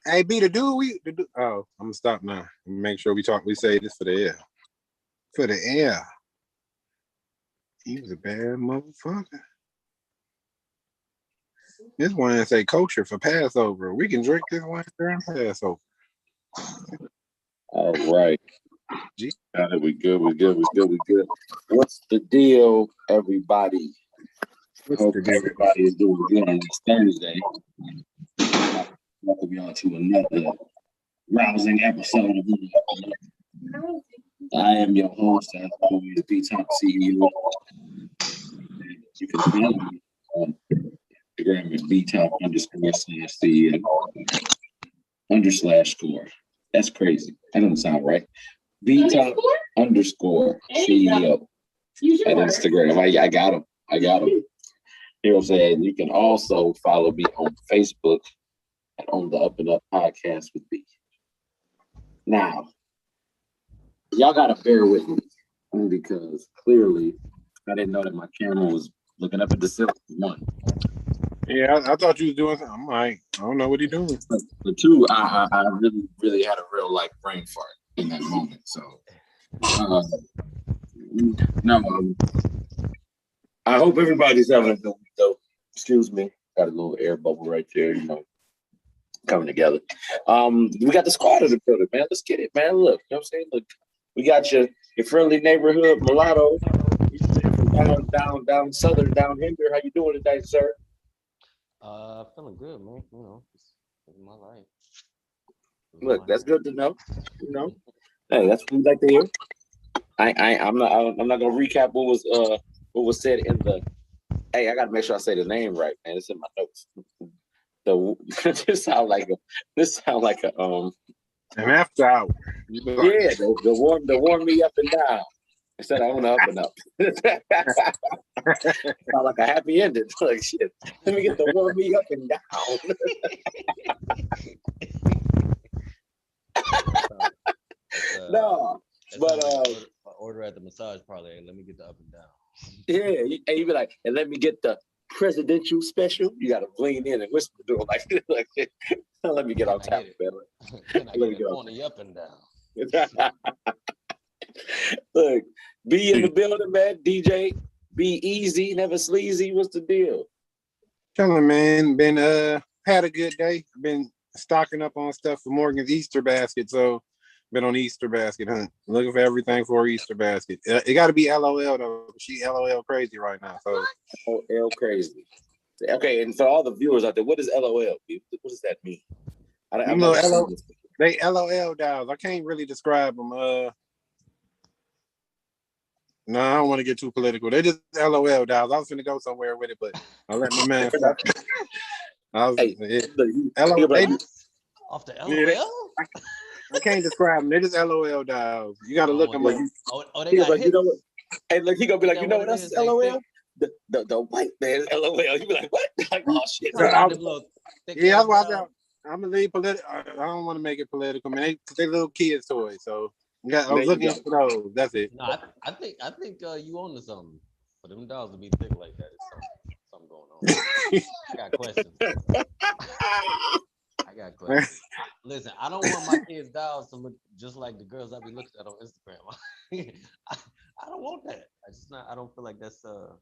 Hey, B, oh, I'm gonna stop now. Make sure we say this for the air. For the air. He was a bad motherfucker. This wine say kosher for Passover. We can drink this wine during Passover. All right. Got it. We good. What's the deal, everybody? Hope everybody is doing good on this Thursday. Welcome y'all to another rousing episode of I am your host, as always, B-Top CEO. You can follow me on Instagram at B-Top_CEO _score. That's crazy. That doesn't sound right. B-Top _CEO at Instagram. I got him. You know what I'm saying? You can also follow me on Facebook and on the Up and Up podcast with B. Now, y'all gotta bear with me because clearly I didn't know that my camera was looking up at the ceiling. One. Yeah, I thought you was doing something. I'm like, I don't know what he's doing. But two, I really had a real brain fart in that moment. So, I hope everybody's having a good week, though. Excuse me, got a little air bubble right there, coming together. We got the squad of the building, man. Let's get it, man. Look, you know what I'm saying? Look, we got your friendly neighborhood mulatto down southern, down here. How you doing today, sir? Feeling good, man. Just living my life. Look, that's good to know. Hey, that's what we like to hear. I'm not gonna recap what was said in the. Hey, I gotta make sure I say the name right, man. It's in my notes. This sound like a an after hour. Yeah, the warm me up and down. Instead, I want to up and up. Sound like a happy ending. Like shit. Let me get the warm me up and down. No, but order at the massage parlor. Let me get the up and down. Yeah, you be like, and let me get the presidential special. You got to lean in and whisper to him like let me get on top, man. Let me get on the up and down. Look, be in the building, man. DJ, be easy, never sleazy. What's the deal? Chilling, man. Been had a good day. Been stocking up on stuff for Morgan's Easter basket, so been on Easter basket hunt, looking for everything for Easter basket. It got to be LOL though. She LOL crazy right now. So LOL crazy. Okay, and for all the viewers out there, what is LOL? What does that mean? They LOL dolls. I can't really describe them. No, I don't want to get too political. They just LOL dolls. I was gonna go somewhere with it, but I let my man. Off the LOL. I can't describe them. They're just LOL dolls. You got to look them up. They got hits. Hey, look, he gonna be like, what else is LOL? The white man LOL. You be like, what? Like, oh shit. Yeah, that's why I'm gonna leave political. I don't want to make it political, man. They little kids' toys, so I was looking for those. That's it. No, I think you own to something. For them dolls to be thick like that, it's something going on. I got questions. Listen, I don't want my kids' dolls to look just like the girls I be looking at on Instagram. I don't want that. I don't feel like that's the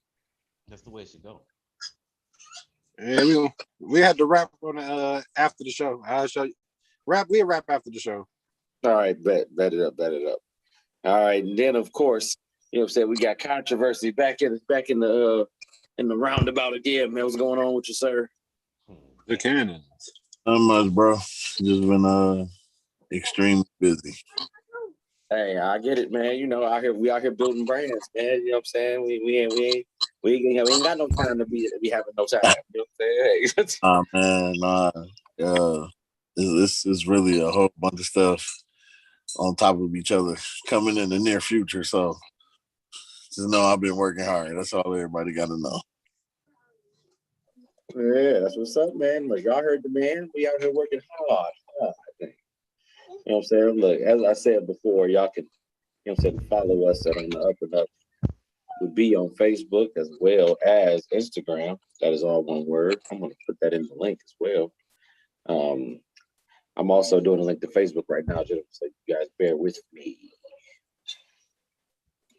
way it should go. Yeah, we had to wrap on after the show. I'll show you. We'll wrap after the show. All right, bet it up. All right, and then of course, you know what I'm saying, we got controversy back in the roundabout again, man. What's going on with you, sir? The cannons. Not much, bro. Just been extremely busy. Hey, I get it, man. We out here building brands, man. You know what I'm saying? We ain't got no time to be having no time. You know what I'm saying? Hey. Man, this is really a whole bunch of stuff on top of each other coming in the near future. So just know I've been working hard. That's all everybody got to know. Yeah, that's what's up, man. Like y'all heard the man. We out here working hard. I think. You know what I'm saying? Look, as I said before, y'all can, you know what I'm saying, follow us on the Up and Up. We'll be on Facebook as well as Instagram. That is all one word. I'm going to put that in the link as well. I'm also doing a link to Facebook right now, just so you guys bear with me.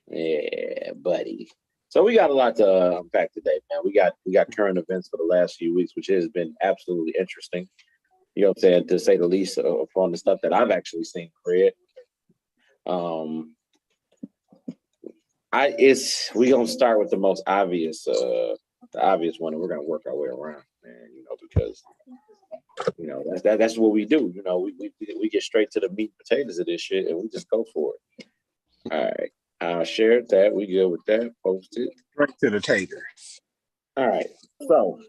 Yeah, buddy. So we got a lot to unpack today, man. We got current events for the last few weeks, which has been absolutely interesting. You know what I'm saying, to say the least, upon the stuff that I've actually seen, Fred. We gonna start with the most obvious, the obvious one, and we're gonna work our way around, man. Because that's what we do. We get straight to the meat and potatoes of this shit, and we just go for it. All right, I'll share that. We good with that? Post it Right to the tater. All right. So,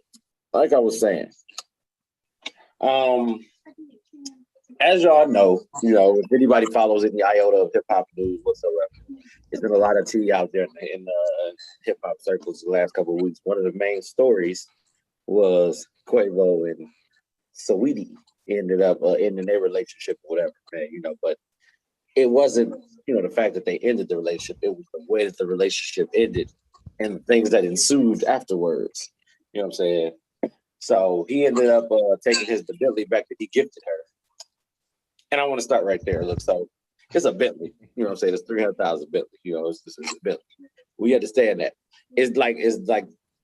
like I was saying, as y'all know, if anybody follows any iota of hip hop news whatsoever, there's been a lot of tea out there in the hip hop circles the last couple of weeks. One of the main stories was Quavo and Saweetie ended up ending their relationship or whatever, man. But it wasn't, the fact that they ended the relationship. It was the way that the relationship ended and the things that ensued afterwards. You know what I'm saying? So he ended up taking his Bentley back that he gifted her. And I want to start right there. Look, so it's a Bentley. You know what I'm saying? It's 300,000 Bentley. It's a Bentley. We understand that. It's like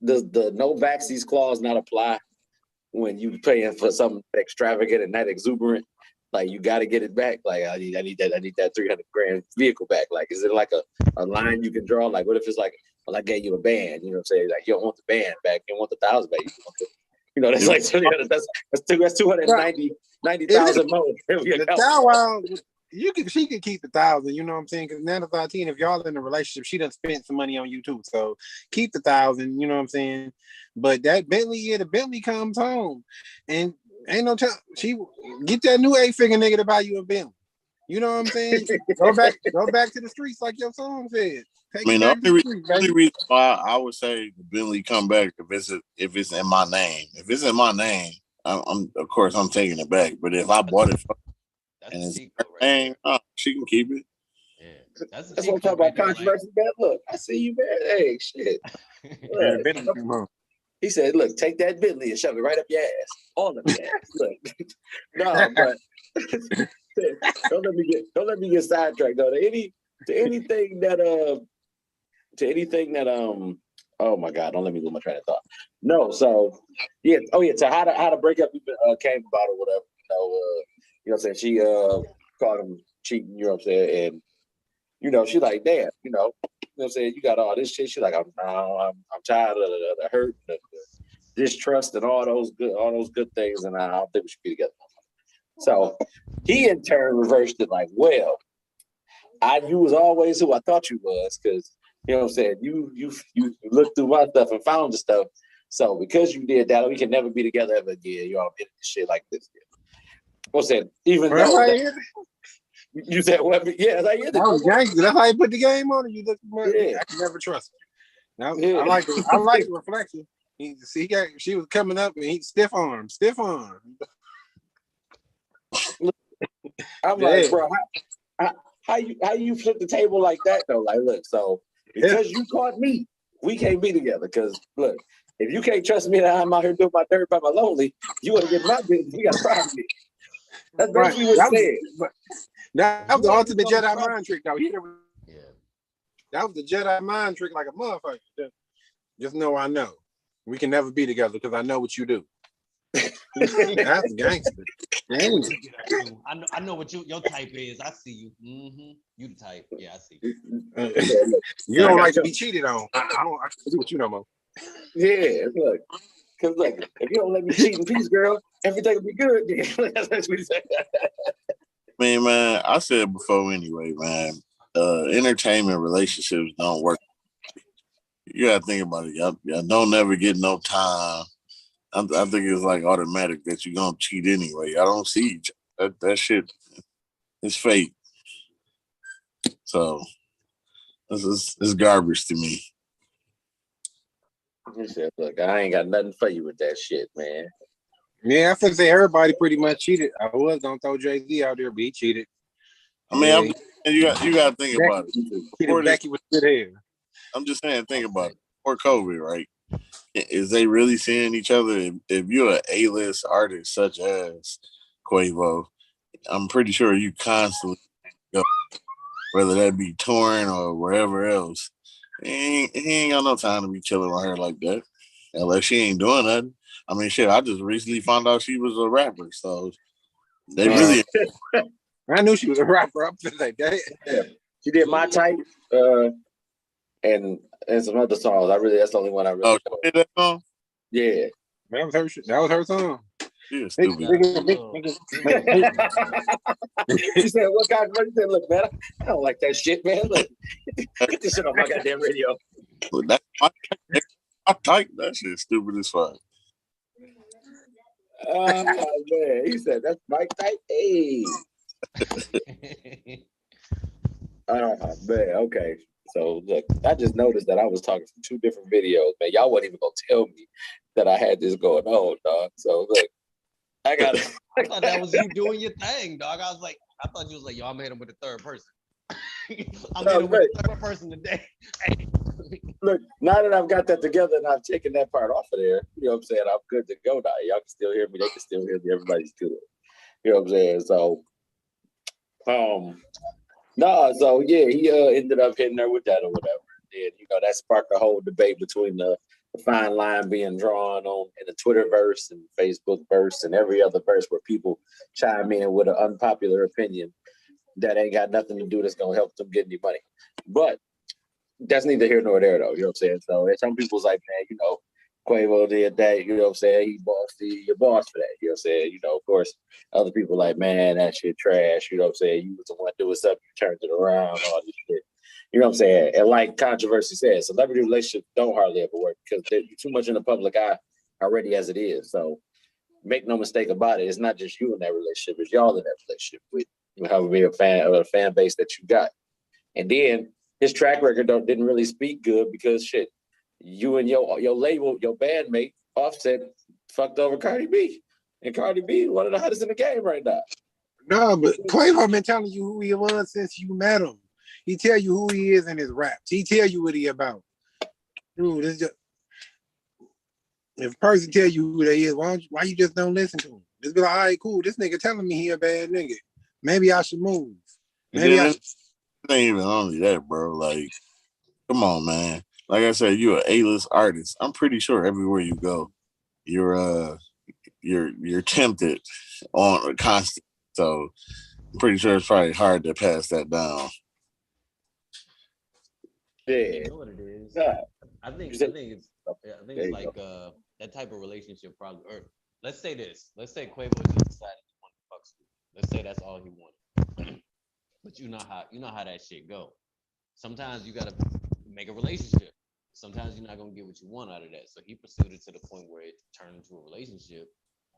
does the no backseas clause not apply when you paying for something extravagant and that exuberant? Like, you got to get it back. Like, I need that 300 grand vehicle back. Like, is it like a line you can draw? Like, what if it's like, well, I gave you a band, you know what I'm saying? Like, you don't want the band back, you don't want the 1,000 back. That's like that's 290,000 more. The Bow she could keep the 1,000. You know what I'm saying? Because now the 13, if y'all in a relationship, she done spent some money on you too. So keep the 1,000. You know what I'm saying? But that Bentley, the Bentley comes home, and ain't no time. She get that new 8-figure nigga to buy you a Bentley. You know what I'm saying? Go back to the streets like your song said. The only reason why I would say the Bentley come back if it's in my name. If it's in my name, I'm of course I'm taking it back. But if I bought it and it's her name, she can keep it. Yeah, that's what I'm talking about. Controversy, man. Look, I see you, man. Hey, shit. Look, he said, "Look, take that Bentley and shove it right up your ass, all of your ass." Look, no, but don't let me get sidetracked though. To anything that oh my God, don't let me lose my train of thought. No, so yeah, so how to break up even came about or whatever. You know what I'm saying? She caught him cheating, you know what I'm saying? And she like, damn, you know what I'm saying, you got all this shit. She like, I'm tired of the hurt, the distrust, and all those good things, and I don't think we should be together. So he in turn reversed it like, well, you was always who I thought you was, because you know what I'm saying, you looked through my stuff and found the stuff. So because you did that, we can never be together ever again. You all did shit like this. I'm saying, even though you said, well, yeah, that's how you did it. That's how you put the game on it. You look, I can never trust her. Now, I like the reflection. She was coming up and he stiff arm. I'm like, bro, how you flip the table like that though? Like, look, so because you caught me, we can't be together. Because look, if you can't trust me that I'm out here doing my dirt by my lonely, you want to get my business, we got a problem here. That's basically what he said. That was the ultimate Jedi mind trick, though. That was the Jedi mind trick like a motherfucker. Just know I know. We can never be together because I know what you do. That's gangster. I know what your type is. I see you. Mm-hmm. You the type. Yeah, I see you. You don't like to be cheated on. I can do what you know, Mo. Yeah, look. Because look, if you don't let me cheat in peace, girl, everything will be good. That's what he said. Man, I said before anyway, man. Entertainment relationships don't work. You gotta think about it. Y'all don't ever get no time. I think it's like automatic that you're gonna cheat anyway. I don't see each other. That shit is fake. So it's garbage to me. He said, look, I ain't got nothing for you with that shit, man. Yeah, I think everybody pretty much cheated. I was gonna throw Jay-Z out there, but he cheated. I mean, you got to think about it. Becky with good hair. I'm just saying, think about it. Before COVID, right? Is they really seeing each other? If you're an A-list artist such as Quavo, I'm pretty sure you constantly go, whether that be touring or wherever else. He ain't got no time to be chilling on her like that. Unless she ain't doing nothing. I mean, shit, I just recently found out she was a rapper. So they really. I knew she was a rapper. I'm just like that. Yeah. She did My Type and some other songs. That's the only one I really know. She did that song? Yeah. That was her song. She is stupid. You said, what kind of money? You said, look, man, I don't like that shit, man. Look, get this shit off my goddamn radio. That's my type. That shit stupid as fuck. Oh, man. He said, that's my type. Hey. Oh, man. Okay. So, look, I just noticed that I was talking from 2 different videos, man. Y'all wasn't even going to tell me that I had this going on, dog. So, look, I got it. I thought that was you doing your thing, dog. I thought you was like, yo, I made him with the third person. I made him with the third person today. Look, now that I've got that together and I've taken that part off of there, you know what I'm saying? I'm good to go now. Y'all can still hear me. They can still hear me. Everybody's good. You know what I'm saying? So, so yeah, he ended up hitting her with that or whatever. And, that sparked a whole debate between the fine line being drawn on in the Twitterverse and Facebookverse and every other verse where people chime in with an unpopular opinion that ain't got nothing to do that's going to help them get any money. But that's neither here nor there, though. You know what I'm saying? So some people's like, man, Quavo did that. You know what I'm saying? He bossed your boss for that. You know what I'm saying? Of course, other people like, man, that shit trash. You know what I'm saying? You was the one doing something, you turned it around, all this shit. You know what I'm saying? And like controversy says, celebrity relationships don't hardly ever work because you're too much in the public eye already as it is. So make no mistake about it. It's not just you in that relationship. It's y'all in that relationship with however big a fan base that you got. And then his track record didn't really speak good because shit, you and your label, your bandmate, Offset, fucked over Cardi B. And Cardi B is one of the hottest in the game right now. No, but Quavo been telling you who he was since you met him. He tell you who he is in his raps. He tell you what he about. Dude, this just if a person tell you who they is, why you just don't listen to him? Just be like, all right, cool. This nigga telling me he a bad nigga. Maybe I should move. Maybe I should. It ain't even only that, bro. Like, come on, man. Like I said, you're an A-list artist. I'm pretty sure everywhere you go, you're tempted on a constant. So I'm pretty sure it's probably hard to pass that down. Yeah. You know what it is? Yeah. I think it's like that type of relationship probably. Or let's say this. Let's say Quavo just decided he wanted to fuck school. Let's say that's all he wanted. But you know how that shit go. Sometimes you gotta make a relationship. Sometimes you're not gonna get what you want out of that. So he pursued it to the point where it turned into a relationship.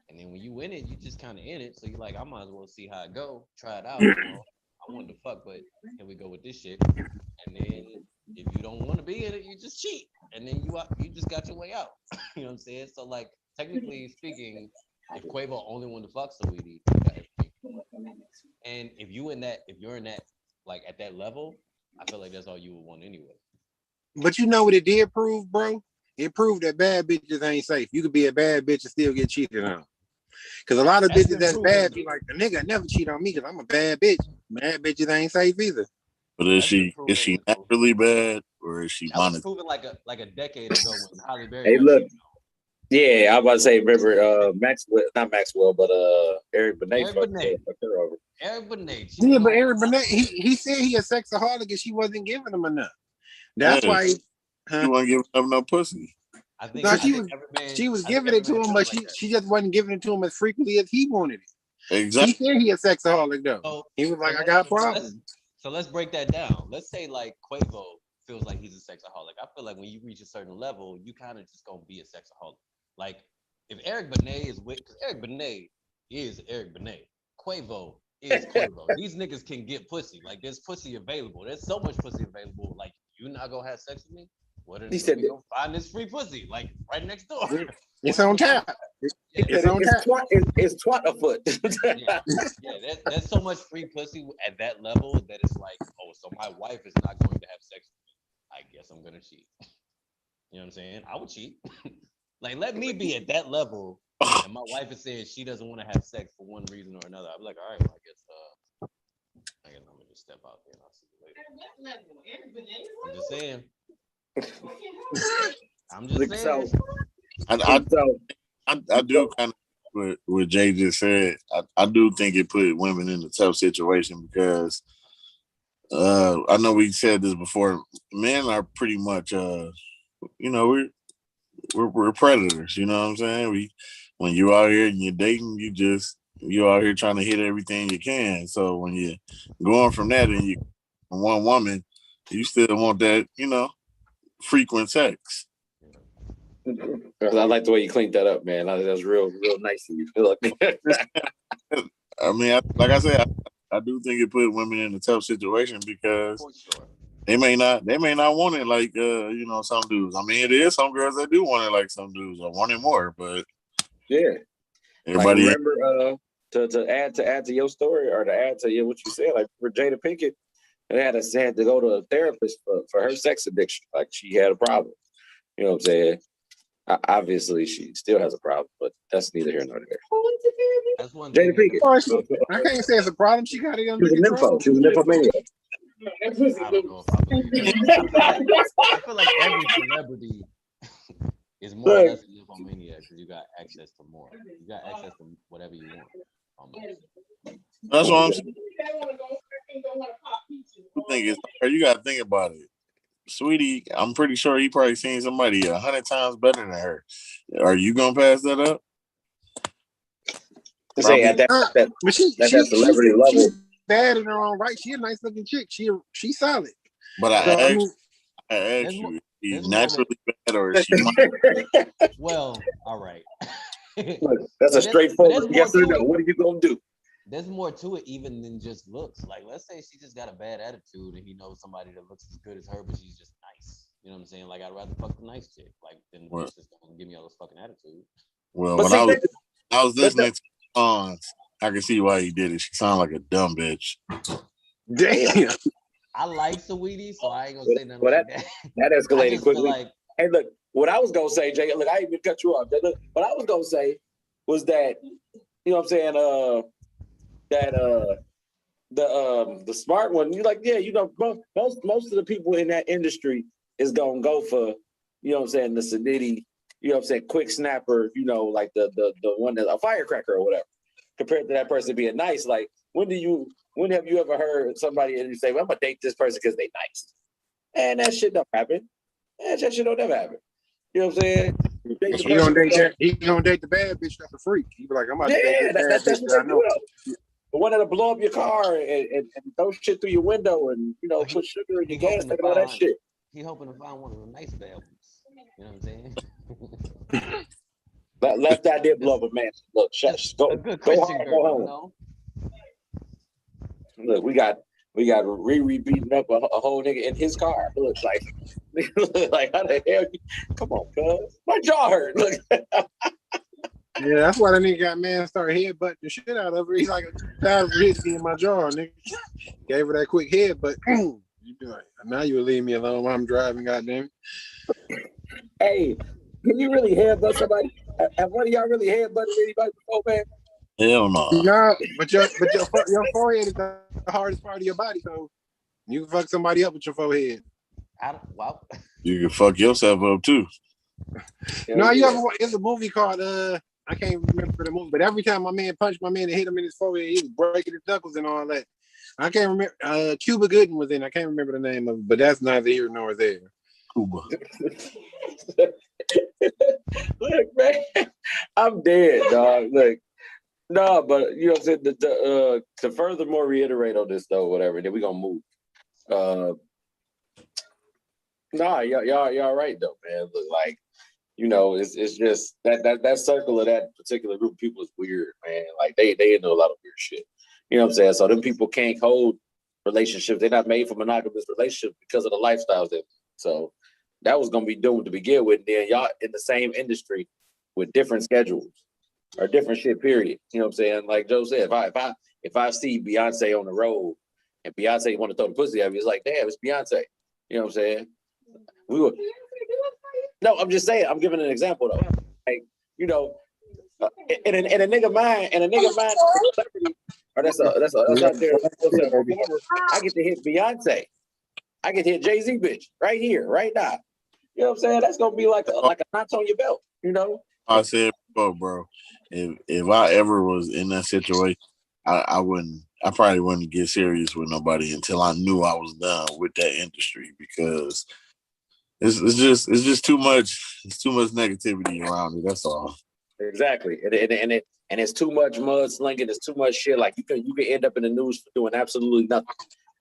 And then when you in it, you just kind of in it. So you're like, I might as well see how it go, try it out. I wanted to fuck, but can we go with this shit? And then if you don't want to be in it, you just cheat. And then you just got your way out. You know what I'm saying? So like technically speaking, if Quavo only wanted to fuck Saweetie, he got everything. And if you're in that, like at that level, I feel like that's all you would want anyway. But you know what it did prove, bro? It proved that bad bitches ain't safe. You could be a bad bitch and still get cheated on. Because a lot of bitches that's bad be like, the nigga never cheat on me because I'm a bad bitch. Bad bitches ain't safe either. But is she naturally bad or is she monitored? That was proven like a decade ago when Holly Berry. Hey, look. Yeah, I was about to say, remember not Maxwell, but Eric Benet. Eric Benet. Yeah, but Eric Benet, he said he a sexaholic and she wasn't giving him enough. That's why she wasn't giving him no pussy. I think she was giving it to him, but she just wasn't giving it to him as frequently as he wanted it. Exactly. He said he a sexaholic though. So, he was like, I got problems. So let's break that down. Let's say like Quavo feels like he's a sexaholic. I feel like when you reach a certain level, you kind of just gonna be a sexaholic. Like if Eric Benet is with, because Eric Benet is Eric Benet. Quavo is Quavo. These niggas can get pussy. Like there's pussy available. There's so much pussy available. Like you not gonna have sex with me? What are they gonna find this free pussy? Like right next door. It's on tap. It's on tap. It's twat afoot. Yeah. There's so much free pussy at that level that it's like, oh, so my wife is not going to have sex with me. I guess I'm gonna cheat. You know what I'm saying? I would cheat. Like, let me be at that level, and my wife is saying she doesn't want to have sex for one reason or another. I'm like, all right, well, I guess step out there and I'll see you later. I'm just saying. I'm just saying. I do kind of what Jay just said. I do think it put women in a tough situation because I know we said this before. Men are pretty much we're predators. You know what I'm saying? When you out here and you're dating, you out here trying to hit everything you can. So when you're going from that and you one woman, you still want that, frequent sex. I like the way you cleaned that up, man. That's real nice of you. I mean, like I said, I do think it put women in a tough situation because they may not want it like some dudes. I mean, it is some girls that do want it like some dudes or want it more, but yeah. Everybody like remember to add to your story or to add to what you said, like for Jada Pinkett, they had to go to a therapist for her sex addiction. Like she had a problem. You know what I'm saying? Obviously, she still has a problem, but that's neither here nor there. That's one Jada thing. Pinkett. I can't say it's a problem. She got it under She was a control. nympho. She was a nymphomaniac. I don't know if I believe that. I feel like every celebrity is more or less a nymphomaniac because you got access to more. You got access to whatever you want. Almost. That's what I'm saying. The thing is, you got to think about it. Sweetie, I'm pretty sure he probably seen somebody 100 times better than her. Are you gonna pass that up? Say at that celebrity level. She's bad in her own right. She a nice looking chick. She's solid. But I asked you, he's naturally bad or is she? Well, all right. Look, that's a straightforward yes or no. What are you gonna do? There's more to it even than just looks. Like, let's say she just got a bad attitude and he knows somebody that looks as good as her, but she's just nice. You know what I'm saying? Like, I'd rather fuck the nice chick. Like, than the bitch that's gonna give me all this fucking attitude. Well, when I was listening to songs, I can see why he did it. She sounded like a dumb bitch. Damn. I like Saweetie, so I ain't gonna say nothing like that. That escalated quickly. Hey, look, what I was gonna say, Jay, look, I ain't even cut you off. Look, what I was gonna say was that, you know what I'm saying, the smart one, you're like, yeah, most of the people in that industry is gonna go for, you know what I'm saying, the sedity, you know what I'm saying, quick snapper, like the one that's a firecracker or whatever, compared to that person being nice. Like, when have you ever heard somebody and you say, well, I'm gonna date this person because they nice? And that shit don't happen. And that shit don't ever happen. You know what I'm saying? He gonna date the bad bitch that's a freak. He be like, I'm about to date this bad bitch that I know. The one that'll blow up your car and throw shit through your window and put sugar in your gas and all that shit. He hoping to find one of the nice bad ones. You know what I'm saying? Left that did blow up a man. Look, go home, go home. Look, we got Riri beating up a whole nigga in his car. It looks like how the hell? Come on, cuz my jaw hurt. Look. Yeah, that's why that nigga got started headbutting the shit out of her. He's like, tired of hitting me in my jaw, nigga. Gave her that quick headbutt. You be like, now you will leave me alone while I'm driving, goddamn. Hey, can you really headbutt somebody? Have one of y'all really headbutted anybody before, man? Hell no. No, but your forehead is the hardest part of your body, so you can fuck somebody up with your forehead. You can fuck yourself up too. No, it's a movie called I can't remember the movie, but every time my man punched my man and hit him in his forehead, he was breaking his knuckles and all that. I can't remember. Cuba Gooding was in. I can't remember the name of it, but that's neither here nor there. Cuba. Look, man, I'm dead, dog. Look, no, but you know what I'm saying. To furthermore reiterate on this though, whatever, then we gonna move. Nah, y'all right though, man. Look, like, it's just that circle of that particular group of people is weird, man. Like they into a lot of weird shit. You know what I'm saying? So them people can't hold relationships. They're not made for monogamous relationships because of the lifestyles that. So that was gonna be doomed to begin with. And then y'all in the same industry with different schedules or different shit. Period. You know what I'm saying? Like Joe said, if I see Beyonce on the road and Beyonce want to throw the pussy at me, it's like, damn, it's Beyonce. You know what I'm saying? No, I'm just saying. I'm giving an example though. Like, in a nigga mind, a celebrity or that's out there. That's a performer. I get to hit Beyonce. I get to hit Jay-Z, bitch, right here, right now. You know what I'm saying? That's gonna be like a notch on your belt. You know. I said before, bro. If I ever was in that situation, I wouldn't. I probably wouldn't get serious with nobody until I knew I was done with that industry because it's just too much. It's too much negativity around it. That's all. Exactly, and it's too much mudslinging. It's too much shit. Like you can end up in the news for doing absolutely nothing.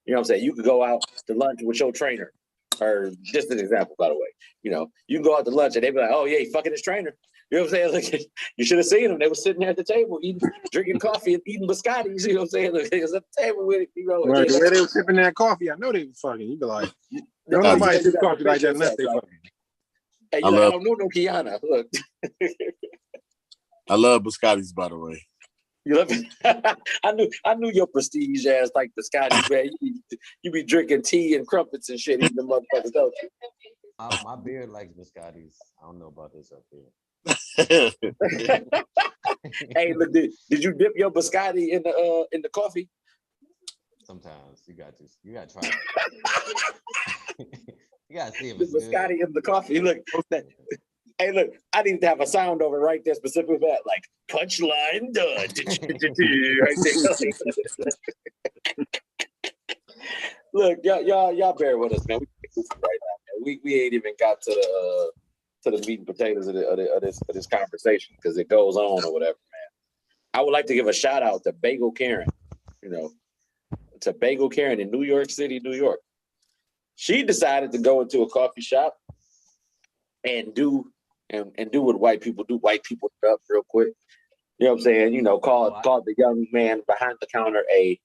You know what I'm saying? You could go out to lunch with your trainer, or just an example, by the way. You know, you can go out to lunch and they be like, "Oh yeah, he fucking his trainer." You know what I'm saying? Like, you should have seen them. They were sitting there at the table, drinking coffee and eating biscottis. You know what I'm saying? Like, they was at the table with it. You know, right, the way they were sipping that coffee, I know they was fucking. You be like, don't nobody sip coffee like that unless they fucking. Hey, you like, I don't know no Kiana. Look. I love biscottis, by the way. You love it? I knew your prestige ass like biscottis, man. You be drinking tea and crumpets and shit, eating the motherfuckers, don't you? My beard likes biscottis. I don't know about this up here. Hey, look, did you dip your biscotti in the coffee? Sometimes you got to try it. You gotta see if The it's biscotti good. in the coffee. Look, hey, look, I need to have a sound over right there specifically for that, like punchline done. Right there. Look, y'all bear with us, man. We right now, man. We ain't even got to the meat and potatoes of this conversation because it goes on or whatever, man. I would like to give a shout out to Bagel Karen, you know, to Bagel Karen in New York City, New York. She decided to go into a coffee shop and do what white people do. White people up real quick. You know what I'm saying? You know, call the young man behind the counter a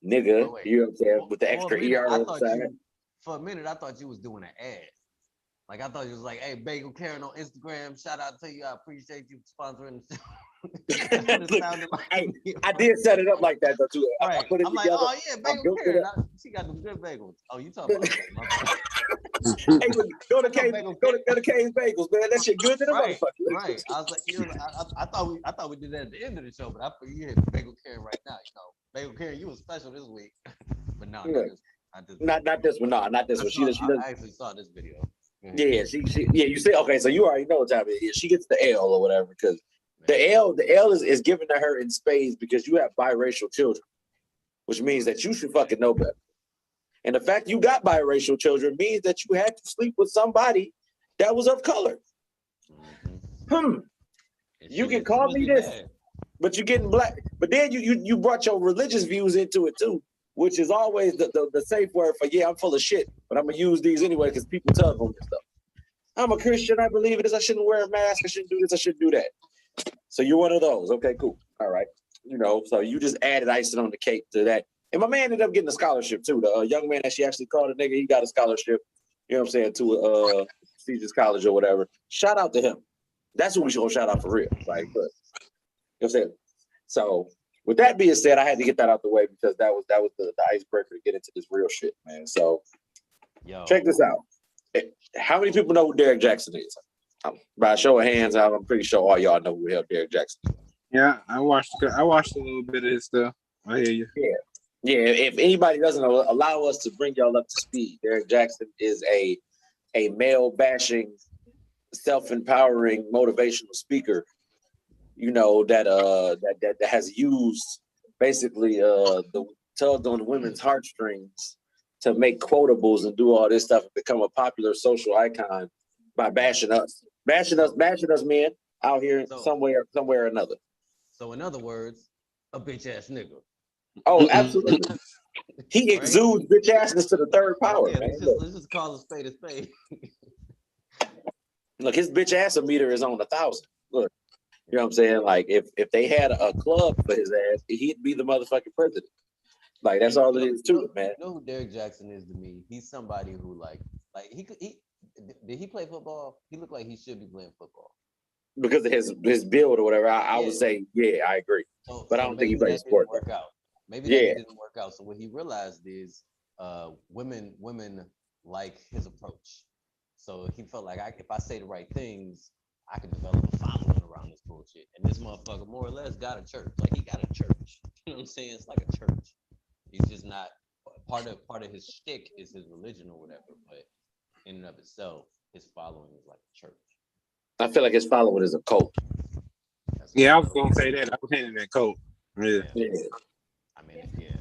nigga. You know what I'm saying? With the extra ER on the side. For a minute, I thought you was doing an ad. Like I thought you was like, "Hey, Bagel Karen on Instagram. Shout out to you. I appreciate you sponsoring the show." Look, I did set it up like that though too. Right. I put it I'm together. like, oh yeah, Bagel Karen. She got them good bagels. Oh, you talking about that? Hey, look, go to K's Bagels, man. That shit good to the right, motherfucker. right. I was like, I thought we did that at the end of the show, but you hit Bagel Karen right now. You know, Bagel Karen, you was special this week, but no, not this one. No, not this one. I actually saw this video. Yeah, you say okay, so you already know what time it is. She gets the L or whatever because the L is given to her in spades because you have biracial children, which means that you should fucking know better. And the fact you got biracial children means that you had to sleep with somebody that was of color. You can call me this, but you're getting black. But then you brought your religious views into it too, which is always the safe word for I'm full of shit, but I'm gonna use these anyway because people tug on this stuff. I'm a Christian. I believe in this. I shouldn't wear a mask. I shouldn't do this. I shouldn't do that. So you're one of those. Okay, cool. All right. You know, so you just added icing on the cake to that. And my man ended up getting a scholarship too. The young man that she actually called a nigga, he got a scholarship. You know what I'm saying, to prestigious college or whatever. Shout out to him. That's who we should go shout out for real. Like, but, you know what I'm saying? So with that being said, I had to get that out the way because that was the icebreaker to get into this real shit, man. So check this out. How many people know who Derek Jackson is? By a show of hands, I'm pretty sure all y'all know who the hell Derek Jackson is. Yeah, I watched a little bit of his stuff. I hear you. Yeah. If anybody doesn't know, allow us to bring y'all up to speed. Derek Jackson is a male bashing, self-empowering, motivational speaker. You know that has used basically the tugged on women's heartstrings to make quotables and do all this stuff and become a popular social icon by bashing us men out here somewhere or another. So in other words, a bitch ass nigga. Oh, absolutely. He exudes bitch assness to the third power. Yeah, man. let's just call a spade a spade. Look, his bitch ass meter is on 1,000. Look, you know what I'm saying? Like if they had a club for his ass, he'd be the motherfucking president. Like that's all it is to it, man. You know who Derek Jackson is to me? He's somebody who like he did he play football? He looked like he should be playing football. Because of his build or whatever, I would say, yeah, I agree. But I don't think he plays sport. Maybe that didn't work out. So what he realized is women like his approach. So he felt like if I say the right things, I can develop a following around this bullshit. And this motherfucker more or less got a church. Like he got a church. You know what I'm saying? It's like a church. He's just not part of his shtick is his religion or whatever, but in and of itself, his following is like a church. I feel like his following is a cult. Yeah, I was gonna say that. I was hitting that cult. Yeah. I mean, yeah.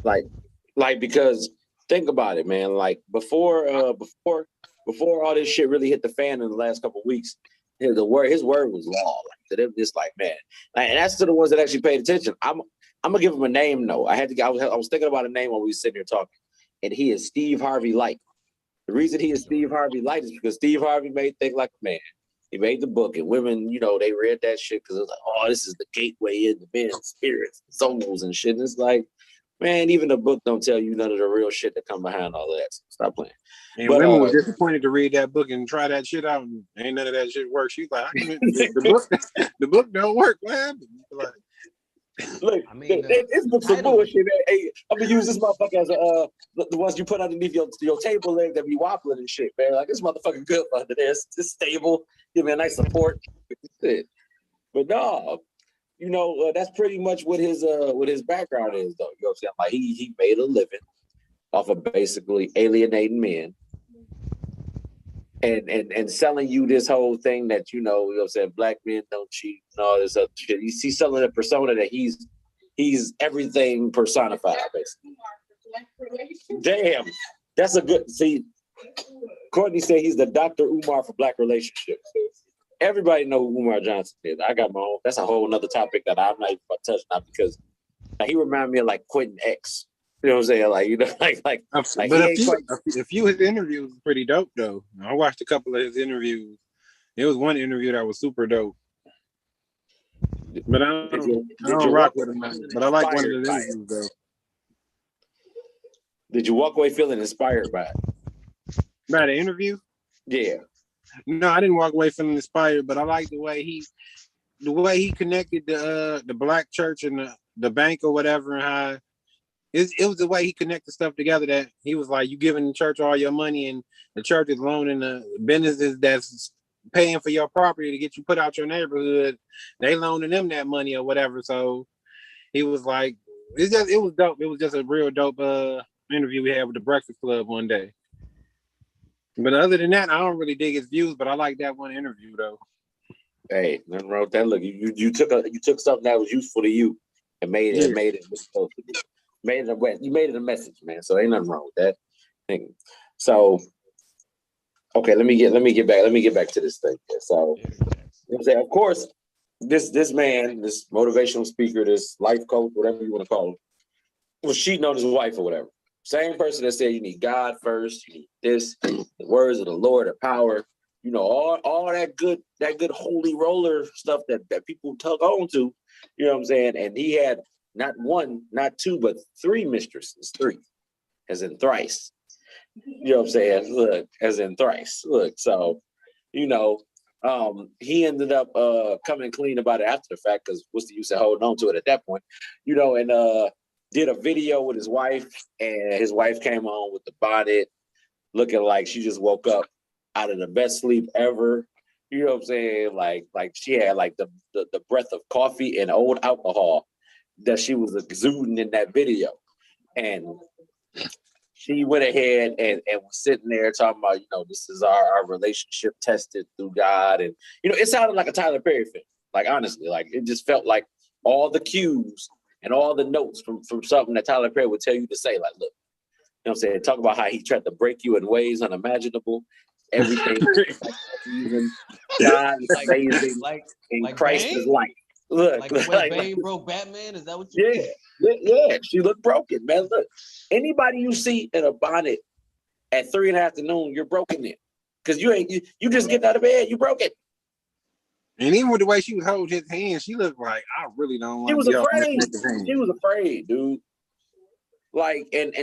Like because think about it, man. Like before all this shit really hit the fan in the last couple of weeks, his word was law. Like to them, just like man, and that's to the ones that actually paid attention. I'm gonna give him a name though. I was thinking about a name while we were sitting here talking, and he is Steve Harvey Light. The reason he is Steve Harvey Light is because Steve Harvey made Think Like a Man. He made the book, and women, they read that shit because it was like, oh, this is the gateway into men's spirits, souls, and shit. And it's like, man, even the book don't tell you none of the real shit that come behind all of that. So stop playing. And women were disappointed to read that book and try that shit out, and ain't none of that shit work. She's like, the book don't work. What happened? Like, look, I mean, this book's some bullshit. Hey, I'm gonna use this motherfucker as the ones you put underneath your table leg that be wobbling and shit, man. Like this motherfucker good under there. It's stable. Give me a nice support. But no, that's pretty much what his background is, though. You know what I'm saying? Like he made a living off of basically alienating men and selling you this whole thing that you know what I'm saying, black men don't cheat and all this other shit. He's selling a persona that he's everything personified, basically. Damn, that's a good Courtney said he's the Dr. Umar for black relationships. Everybody know who Umar Johnson is. I got my own. That's a whole nother topic that I'm not even about to touch now because he reminded me of like Quentin X. You know what I'm saying? Like but a few of his interviews were pretty dope though. I watched a couple of his interviews. There was one interview that was super dope. But I don't rock with him. But I like one of his interviews though. Did you walk away feeling inspired by it? By the interview? Yeah. No, I didn't walk away feeling inspired, but I like the way he connected the black church and the bank or whatever, and how it was the way he connected stuff together that he was like, you giving the church all your money and the church is loaning the businesses that's paying for your property to get you put out your neighborhood. They loaning them that money or whatever. So he was like, it was dope. It was just a real dope interview we had with the Breakfast Club one day. But other than that, I don't really dig his views, but I like that one interview though. Hey, nothing wrong with that. Look, you took something that was useful to you and made it you made it a message, man. So ain't nothing wrong with that thing. So okay, let me get back to this thing. So of course, this man, this motivational speaker, this life coach, whatever you want to call him, was cheating on his wife or whatever. Same person that said you need God first, you need this, the words of the Lord are power, all that good holy roller stuff that people tug on to, you know what I'm saying? And he had not one, not two, but three mistresses, three, as in thrice. You know what I'm saying? Look, as in thrice. Look, so, he ended up coming clean about it after the fact, because what's the use of holding on to it at that point? And did a video with his wife, and his wife came on with the bonnet, looking like she just woke up out of the best sleep ever. You know what I'm saying? Like she had like the breath of coffee and old alcohol that she was exuding in that video. And she went ahead and was sitting there talking about, this is our relationship tested through God. And, it sounded like a Tyler Perry film. Like, honestly, like it just felt like all the cues and all the notes from something that Tyler Perry would tell you to say, like, look, you know what I'm saying? Talk about how he tried to break you in ways unimaginable. Everything. Even God is amazing in Christ's life. Look, like when Bane broke Batman, is that what you mean? Yeah. She looked broken, man. Look, anybody you see in a bonnet at 3 PM, you're broken then. Because you just getting out of bed, you broke it. And even with the way she was holding his hand, she looked like, I really don't want to be afraid. She was afraid, dude. Like, and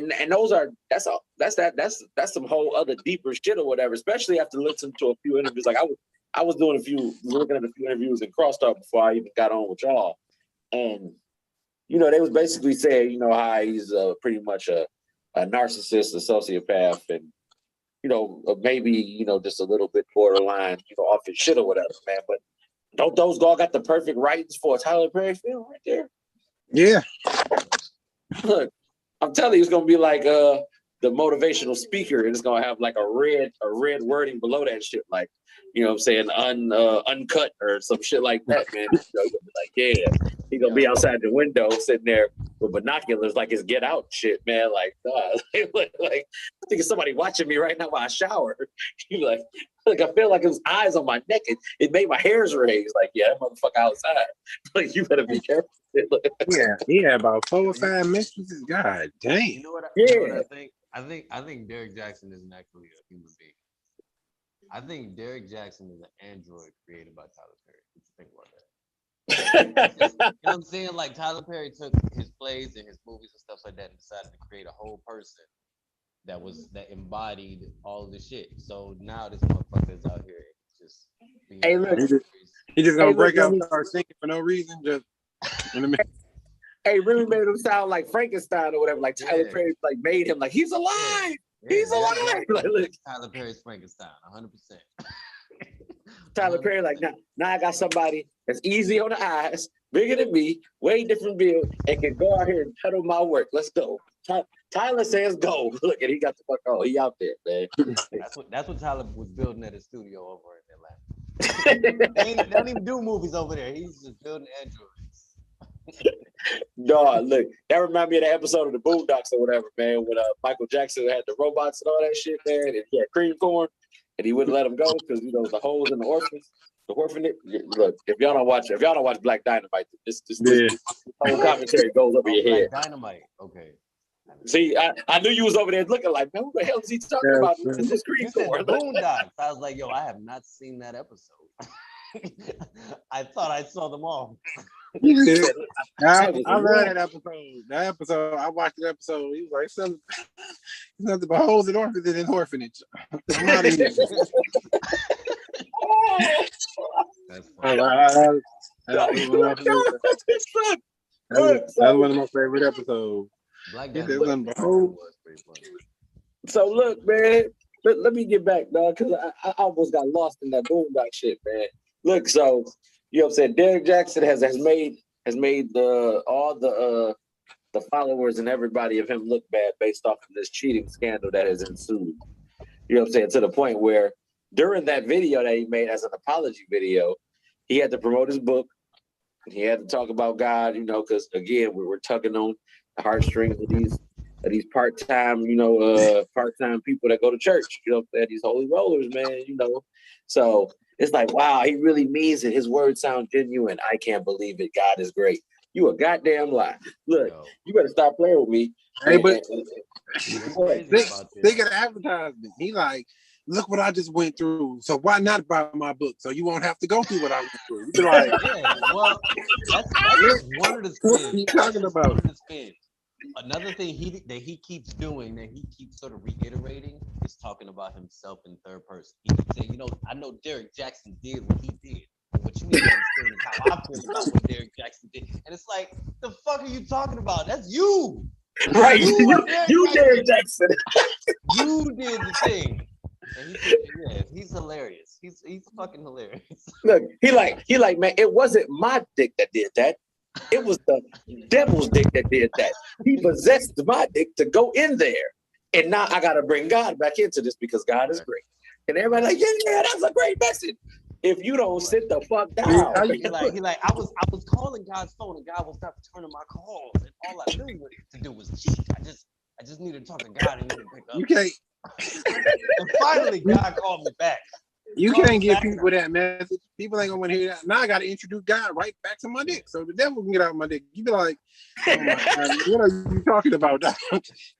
that's some whole other deeper shit or whatever, especially after listening to a few interviews. Like I was looking at a few interviews in Crosstalk before I even got on with y'all. And, they was basically saying, how he's pretty much a narcissist, a sociopath, and, maybe, just a little bit borderline, off his shit or whatever, man. But Don't those all got the perfect writings for a Tyler Perry film right there? Yeah. Look, I'm telling you, it's gonna be like the motivational speaker, and it's gonna have like a red wording below that shit, like, you know what I'm saying, uncut or some shit like that, man. You know, you're gonna be like, yeah, he's gonna be outside the window sitting there with binoculars like it's Get Out shit, man. Like, like I think it's somebody watching me right now while I shower. You like I feel like his eyes on my neck. It made my hairs raise. Like, yeah, that motherfucker outside. Like, you better be careful. Yeah, about 4 or 5 messages. God damn. You know what I think? I think Derek Jackson isn't actually a human being. I think Derek Jackson is an android created by Tyler Perry. What you think about that? You know what I'm saying? Like, Tyler Perry took his plays and his movies and stuff like that and decided to create a whole person that embodied all of the shit. So now this motherfucker is out here just being he just gonna break out and start singing for no reason, just in a minute. Hey, really made him sound like Frankenstein or whatever. Like Tyler Perry, like made him like he's alive. He's alive. Like, look. Tyler Perry's Frankenstein, 100%. Tyler Perry, like, now I got somebody that's easy on the eyes, bigger than me, way different build, and can go out here and peddle my work. Let's go. Tyler says go. Look, and he got the fuck on. He out there, man. That's what Tyler was building at his studio over in Atlanta. They don't even do movies over there. He's just building androids. Dog, look, that remind me of the episode of the Boondocks or whatever, man, when Michael Jackson had the robots and all that shit, man, and he had cream corn, and he wouldn't let them go because, you know, the holes in the orphanage. Look, if y'all don't watch Black Dynamite, this whole commentary goes over your head. Black Dynamite, okay. See, I knew you was over there looking like, man, who the hell is he talking about? This is cream corn. Boondocks. I was like, yo, I have not seen that episode. I thought I saw them all. I read that episode. That episode, I watched the episode. He was like, "It's nothing but holes in orphanage in orphanage." I'm out of here. That's one of my favorite episodes. So look, man. Let me get back, dog, because I almost got lost in that Boondock shit, man. Look, so you know what I'm saying? Derek Jackson has made all the followers and everybody of him look bad based off of this cheating scandal that has ensued. You know what I'm saying? To the point where during that video that he made as an apology video, he had to promote his book. He had to talk about God, you know, because again, we were tugging on the heartstrings of these part-time, part-time people that go to church, you know, these holy rollers, man, you know. So it's like, wow, he really means it. His words sound genuine. I can't believe it. God is great. You a goddamn lie. Look, you better stop playing with me. Hey, but think of the advertisement. He like, look what I just went through. So why not buy my book? So you won't have to go through what I went through. You be like, yeah, well, that's one of the spins. What are you talking about? Another thing that he keeps doing, that he keeps sort of reiterating, is talking about himself in third person. He keeps saying, I know Derek Jackson did what he did. But what you need to understand is how I feel about what Derek Jackson did. And it's like, the fuck are you talking about? That's you. Right. You Derek Jackson. You did the thing. And he's hilarious. He's fucking hilarious. Look, he like, man, it wasn't my dick that did that. It was the devil's dick that did that. He possessed my dick to go in there. And now I got to bring God back into this because God is great. And everybody like, yeah, that's a great message. If you don't sit the fuck down. He like, I was calling God's phone and God was not returning my calls. And all I knew to do was cheat. I just needed to talk to God and he didn't pick up. You can't. And finally, God called me back. You can't give people that message. People ain't gonna want to hear that. Now I gotta introduce God right back to my dick, so the devil can get out of my dick. You be like, oh my God, what are you talking about, dog?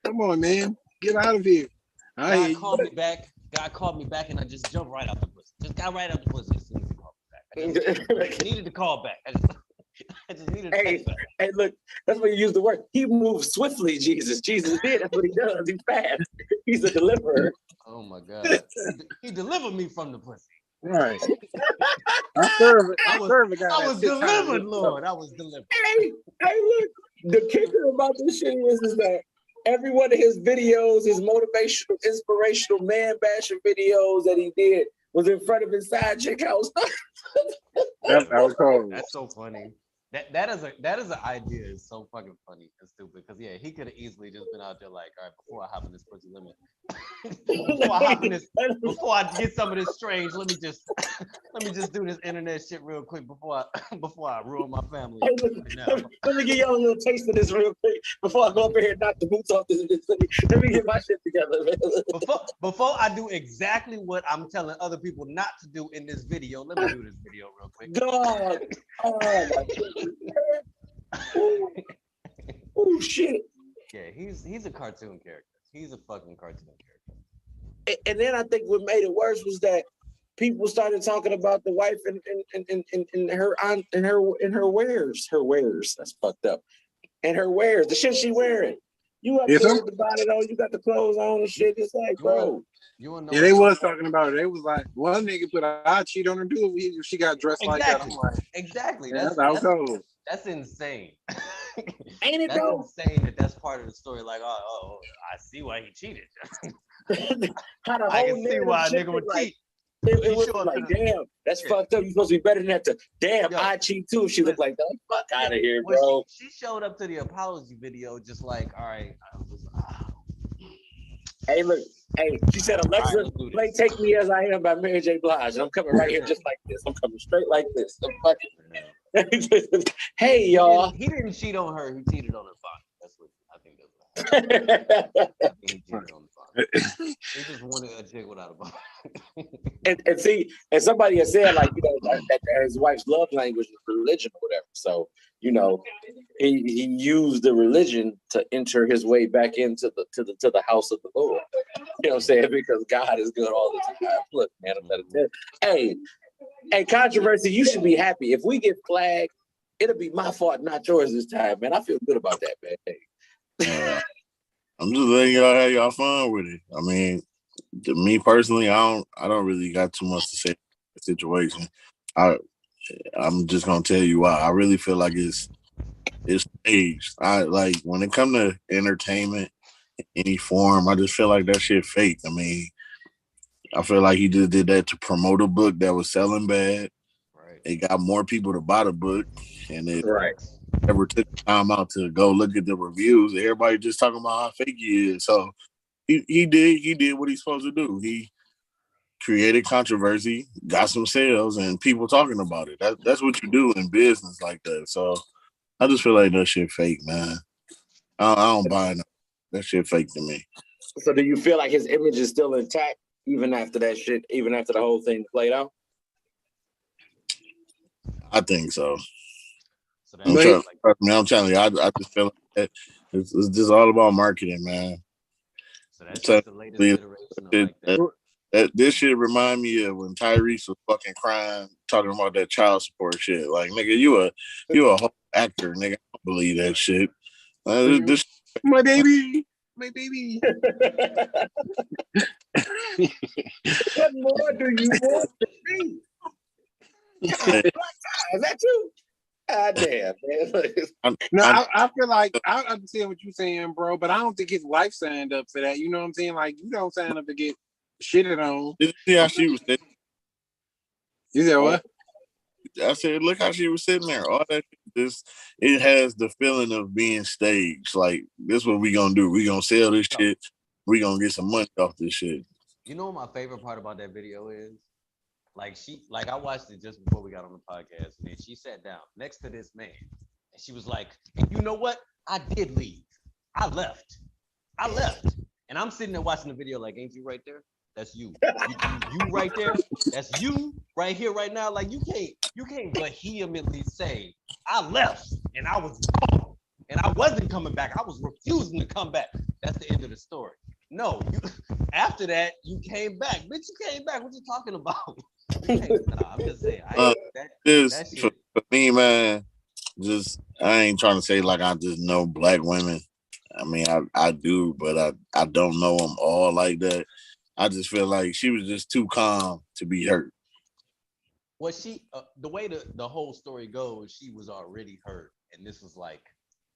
Come on, man, get out of here. God called me back, and I just jumped right out the pussy. Just got right out the pussy as soon as he called me back. I just needed to call back. I just needed to text back. Hey, look, that's what you use the word. He moves swiftly, Jesus. Jesus did. That's what he does. He's fast. He's a deliverer. Oh my God. He delivered me from the pussy. Right. I was delivered, Lord. I was delivered. Hey, look. The kicker about this shit is that every one of his videos, his motivational, inspirational, man bashing videos that he did was in front of his side chick house. That was cold. That's so funny. That is an idea. It's so fucking funny and stupid. Because yeah, he could have easily just been out there like, all right, before I hop in this pussy, before I get some of this strange, let me just do this internet shit real quick before I ruin my family. Hey, let me give y'all a little taste of this real quick before I go up here and knock the boots off this. Let me get my shit together, man. Before I do exactly what I'm telling other people not to do in this video, let me do this video real quick. God. Oh my goodness. Oh shit. Yeah, he's a cartoon character. He's a fucking cartoon character. And then I think what made it worse was that people started talking about the wife and her aunt and her wares. Her wares. That's fucked up. And her wares, the shit she wearing. You up there with the bonnet on, you got the clothes on and shit. It's like, bro. Yeah, they was talking about it. They was like, one nigga put I cheat on her too if she got dressed like that. I'm like, exactly. Yeah, that's insane. Ain't it that's though? Insane that's part of the story. Like, oh, I see why he cheated. How the I whole can see why a nigga would cheat. It was like, damn, that's fucked up. You're supposed to be better than that. Damn, I cheat too. If she looked like that, fuck out of here, bro. She showed up to the apology video just like, all right. Hey, look. Hey, she said, Alexa, play "Take Me As I Am" by Mary J. Blige. And I'm coming right here just like this. I'm coming straight like this. I'm fucking. Hey, y'all. He didn't cheat on her. He cheated on her father. That's what I think. He cheated on the father. He just wanted a chick without a father. and see, and somebody has said like, that his wife's love language is religion or whatever. So, he used the religion to enter his way back into the house of the Lord. You know what I'm saying? Because God is good all the time. Look, man, hey, controversy, you should be happy. If we get flagged, it'll be my fault, not yours this time, man. I feel good about that, man. I'm just letting y'all have y'all fun with it. I mean, to me personally, I don't really got too much to say about the situation. I'm just gonna tell you why. I really feel like it's staged. I like when it comes to entertainment in any form, I just feel like that shit fake. I mean, I feel like he just did that to promote a book that was selling bad. Right. It got more people to buy the book, and it never took time out to go look at the reviews. Everybody just talking about how fake he is. So he did what he's supposed to do. He created controversy, got some sales, and people talking about it. That's what you do in business like that. So I just feel like that shit fake, man. I don't buy it. That shit fake to me. So do you feel like his image is still intact even after that shit, even after the whole thing played out? I think so. I'm telling you, I just feel like that it's just all about marketing, man. So that's just the latest iteration of that. This shit remind me of when Tyrese was fucking crying, talking about that child support shit. Like, nigga, you a whole actor, nigga. I don't believe that shit. My baby. What more do you want to be? Is that you? God damn, man. I feel like I understand what you're saying, bro, but I don't think his wife signed up for that. You know what I'm saying? Like, you don't sign up to get shitted on. Did you see how she was sitting? You said what? I said, look how she was sitting there. All that it has the feeling of being staged. Like, this is what we gonna do. We gonna sell this shit. We gonna get some money off this shit. You know what my favorite part about that video is? Like I watched it just before we got on the podcast, and then she sat down next to this man, and she was like, and you know what? I did leave. I left. And I'm sitting there watching the video like, ain't you right there? That's you. You right there. That's you right here, right now. Like, you can't vehemently say, I left and I was wrong and I wasn't coming back. I was refusing to come back. That's the end of the story. No, after that, you came back. Bitch, you came back. What you talking about? I'm just saying. For me, man, I ain't trying to say like I just know black women. I mean, I do, but I don't know them all like that. I just feel like she was just too calm to be hurt. Well, the way the whole story goes, she was already hurt, and this was like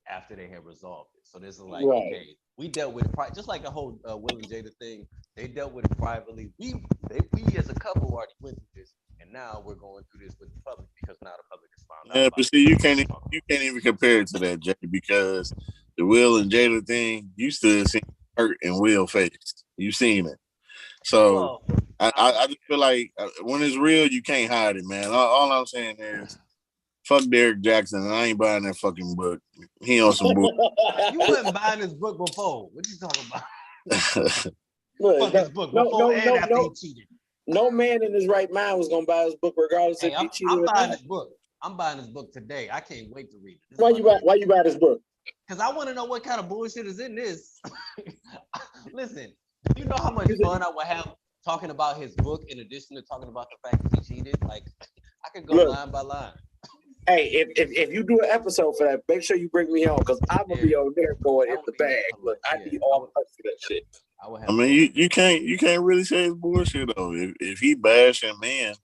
after they had resolved it. So this is like, okay, we dealt with it just like the whole Will and Jada thing. They dealt with it privately. We we as a couple already went through this, and now we're going through this with the public because now the public is found out. Yeah, about but see, you can't even compare it to that, Jay, because the Will and Jada thing, you still seen Hurt and Will face. You seen it. So Well, I just feel like when it's real, you can't hide it, man. All I'm saying is, fuck Derek Jackson, and I ain't buying that fucking book. He on some book. you wasn't buying this book before. What you talking about? Look, Fuck his book before and after he cheated. No man in his right mind was gonna buy his book regardless if he cheated. I'm buying this book. I'm buying this book today. I can't wait to read it. Why you buy this book? Because I want to know what kind of bullshit is in this. Listen, you know how much fun I would have talking about his book in addition to talking about the fact that he cheated? Like, I could go line by line. Hey, if you do an episode for that, make sure you bring me on because I'm gonna be over there going in the bag. Look, I need all parts of that shit. I mean, you can't really say it's bullshit though. If he bashing men,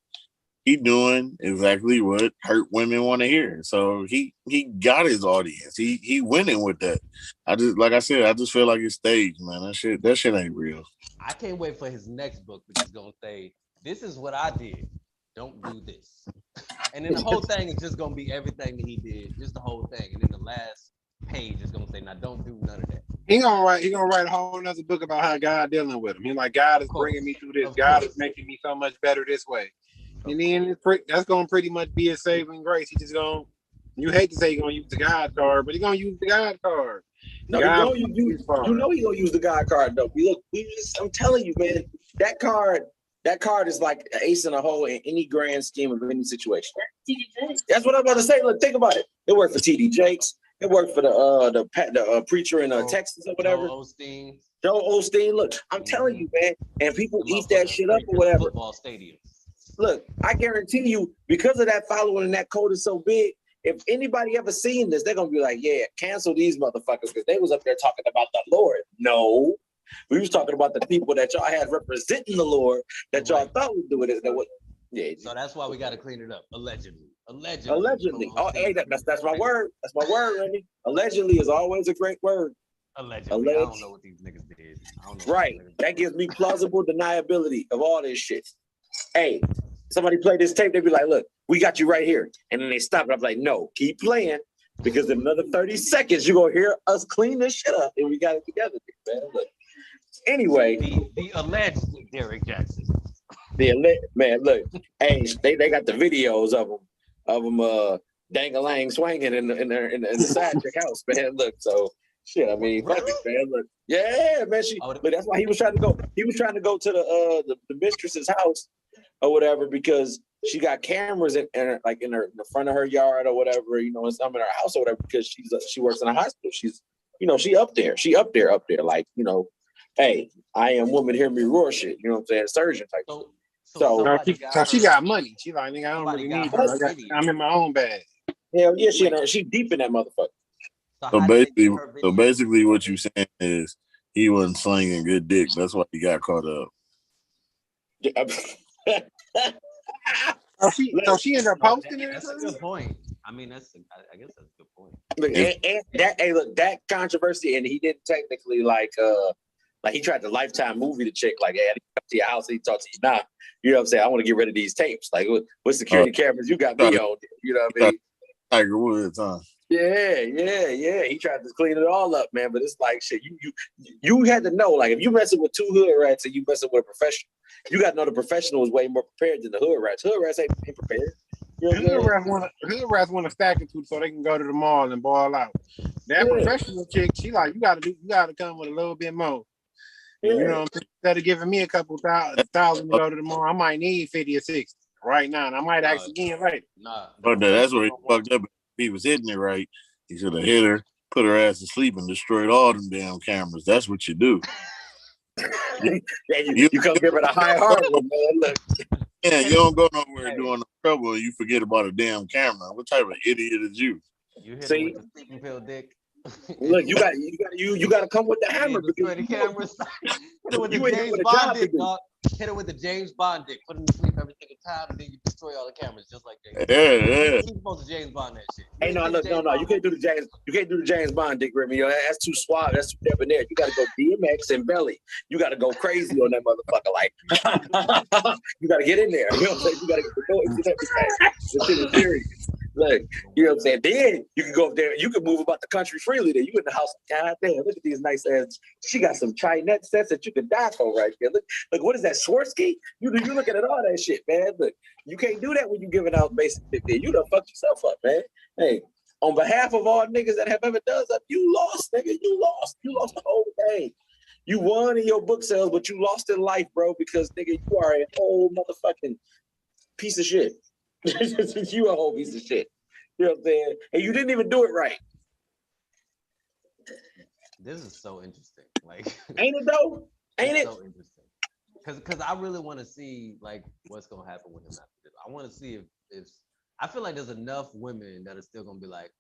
he doing exactly what hurt women want to hear. So he got his audience. He winning with that. I just feel like it's staged, man. That shit ain't real. I can't wait for his next book, which is gonna say, "This is what I did. Don't do this." And then the whole thing is just gonna be everything that he did, just the whole thing. And then the last page is gonna say, "Now don't do none of that." He gonna write a whole another book about how God dealing with him. He's like, God is bringing me through this. God is making me so much better this way. And then that's gonna pretty much be his saving grace. He just gonna, you hate to say he's gonna use the God card, but he's gonna use the God card. No, you know he's gonna use the God card though. I'm telling you, man, that card is like an ace in a hole in any grand scheme of any situation. That's what I'm about to say. Look, think about it. It worked for TD Jakes. It worked for the preacher in Texas or whatever. Joe Osteen. Look, I'm telling you, man. And people eat that shit up or whatever. Football stadium. Look, I guarantee you, because of that following and that code is so big, if anybody ever seen this, they're gonna be like, yeah, cancel these motherfuckers because they was up there talking about the Lord. No, we was talking about the people that y'all had representing the Lord that y'all thought would do it. Yeah. So that's why we got to clean it up. Allegedly. Oh, hey, that's my word. That's my word, Randy. Allegedly is always a great word. Allegedly. I don't know what these niggas did. Right. That gives me plausible deniability of all this shit. Hey, somebody play this tape, they be like, look, we got you right here. And then they stop it. I'm like, no, keep playing. Because in another 30 seconds, you're going to hear us clean this shit up. And we got it together, man. Look. Anyway. The alleged Derek Jackson. Man, look. Hey, they got the videos of them dang-a-lang swinging in the side chick house, man. Look, so shit, I mean, fuck it, man. Look. Yeah, man. But that's why he was trying to go. He was trying to go to the mistress's house or whatever because she got cameras in the front of her yard or whatever, you know, and some in her house or whatever because she works in a hospital. She's, you know, she up there, like, you know, hey, I am woman, hear me roar shit. You know what I'm saying? Surgeon type. So she got money. She like, nigga, I don't really need her. I'm in my own bag. Hell yeah, she deep in that motherfucker. So basically, what you saying is he wasn't slinging good dick. That's why he got caught up. So she ended up posting it. That's a good point. I mean, I guess that's a good point. Look, that controversy, and he didn't technically like he tried to Lifetime movie the chick, like, hey, I come to your house and he talked to you now. You know what I'm saying? I want to get rid of these tapes. Like, what security cameras you got me on? You know what I mean? Tiger Woods, huh? Yeah. He tried to clean it all up, man. But it's like shit. You had to know, like, if you messing with two hood rats and you messing with a professional, you got to know the professional is way more prepared than the hood rats. Hood rats ain't prepared. You know hood rats want to stack it to so they can go to the mall and ball out. That professional chick, she like, you got to come with a little bit more. Yeah. You know, instead of giving me a couple thousand to go to the mall, I might need 50 or 60 right now, and I might ask again later. But that's where he fucked up. If he was hitting it right, he should have hit her, put her ass to sleep, and destroyed all them damn cameras. That's what you do. You come give it a high heart, man. Look. Yeah, you don't go nowhere doing no trouble and you forget about a damn camera. What type of idiot is you? You hit him with the sleeping pill dick. Look, you got to come with the hammer because the cameras. you ain't with a job to do. Hit her with the James Bond dick. Put him to sleep every single time, and then you destroy all the cameras just like James Bond. Yeah. You supposed to James Bond that shit. Hey, no, look, no. You can't do the James Bond dick, Remy. That's too suave. That's too debonair. You got to go DMX and Belly. You got to go crazy on that motherfucker. Like, you got to get in there. You know what I'm saying? You got to get the noise and everything. This shit is serious. Look, you know what I'm saying? Then you can go up there. You can move about the country freely. There, you in the house. God damn, look at these nice ass. She got some Chinette sets that you could die for right there. Look, what is that? Swarovski? You looking at all that shit, man. Look, you can't do that when you giving out basic dick. You done fucked yourself up, man. Hey, on behalf of all niggas that have ever done something, you lost, nigga. You lost. You lost the whole thing. You won in your book sales, but you lost in life, bro, because nigga, you are a whole motherfucking piece of shit. You a whole piece of shit. You know what I'm saying? And you didn't even do it right. This is so interesting. Like, ain't it though? Ain't it? So interesting. Because I really want to see like what's gonna happen with him after this. I want to see if I feel like there's enough women that are still gonna be like,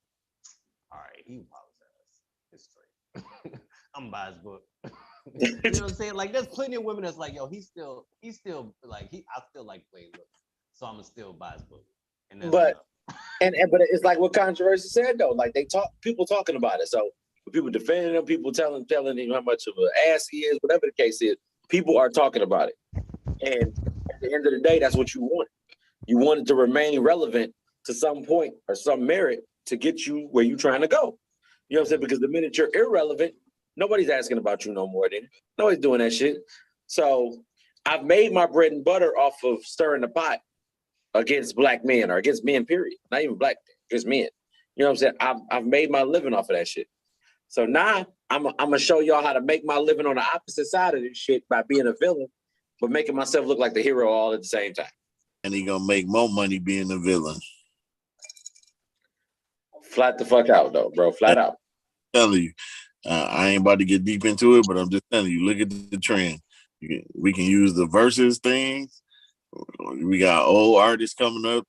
all right, he apologized. It's straight. I'm gonna buy his book. You know what I'm saying? Like, there's plenty of women that's like, yo, he's still like I still like playing book, so I'm gonna still buy his book. And but it's like what Controversy said though. Like people talking about it. So people defending him, people telling him how much of an ass he is, whatever the case is. People are talking about it, and at the end of the day, that's what you want. You want it to remain relevant to some point or some merit to get you where you're trying to go. You know what I'm saying? Because the minute you're irrelevant, nobody's asking about you no more. Then nobody's doing that shit. So I've made my bread and butter off of stirring the pot against black men or against men. Period. Not even black, against men. You know what I'm saying? I've made my living off of that shit. So now I'm gonna show y'all how to make my living on the opposite side of this shit by being a villain, but making myself look like the hero all at the same time. And he gonna make more money being the villain. Flat the fuck out though, bro. Flat out. I'm telling you, I ain't about to get deep into it, but I'm just telling you, look at the trend. We can use the versus thing. We got old artists coming up,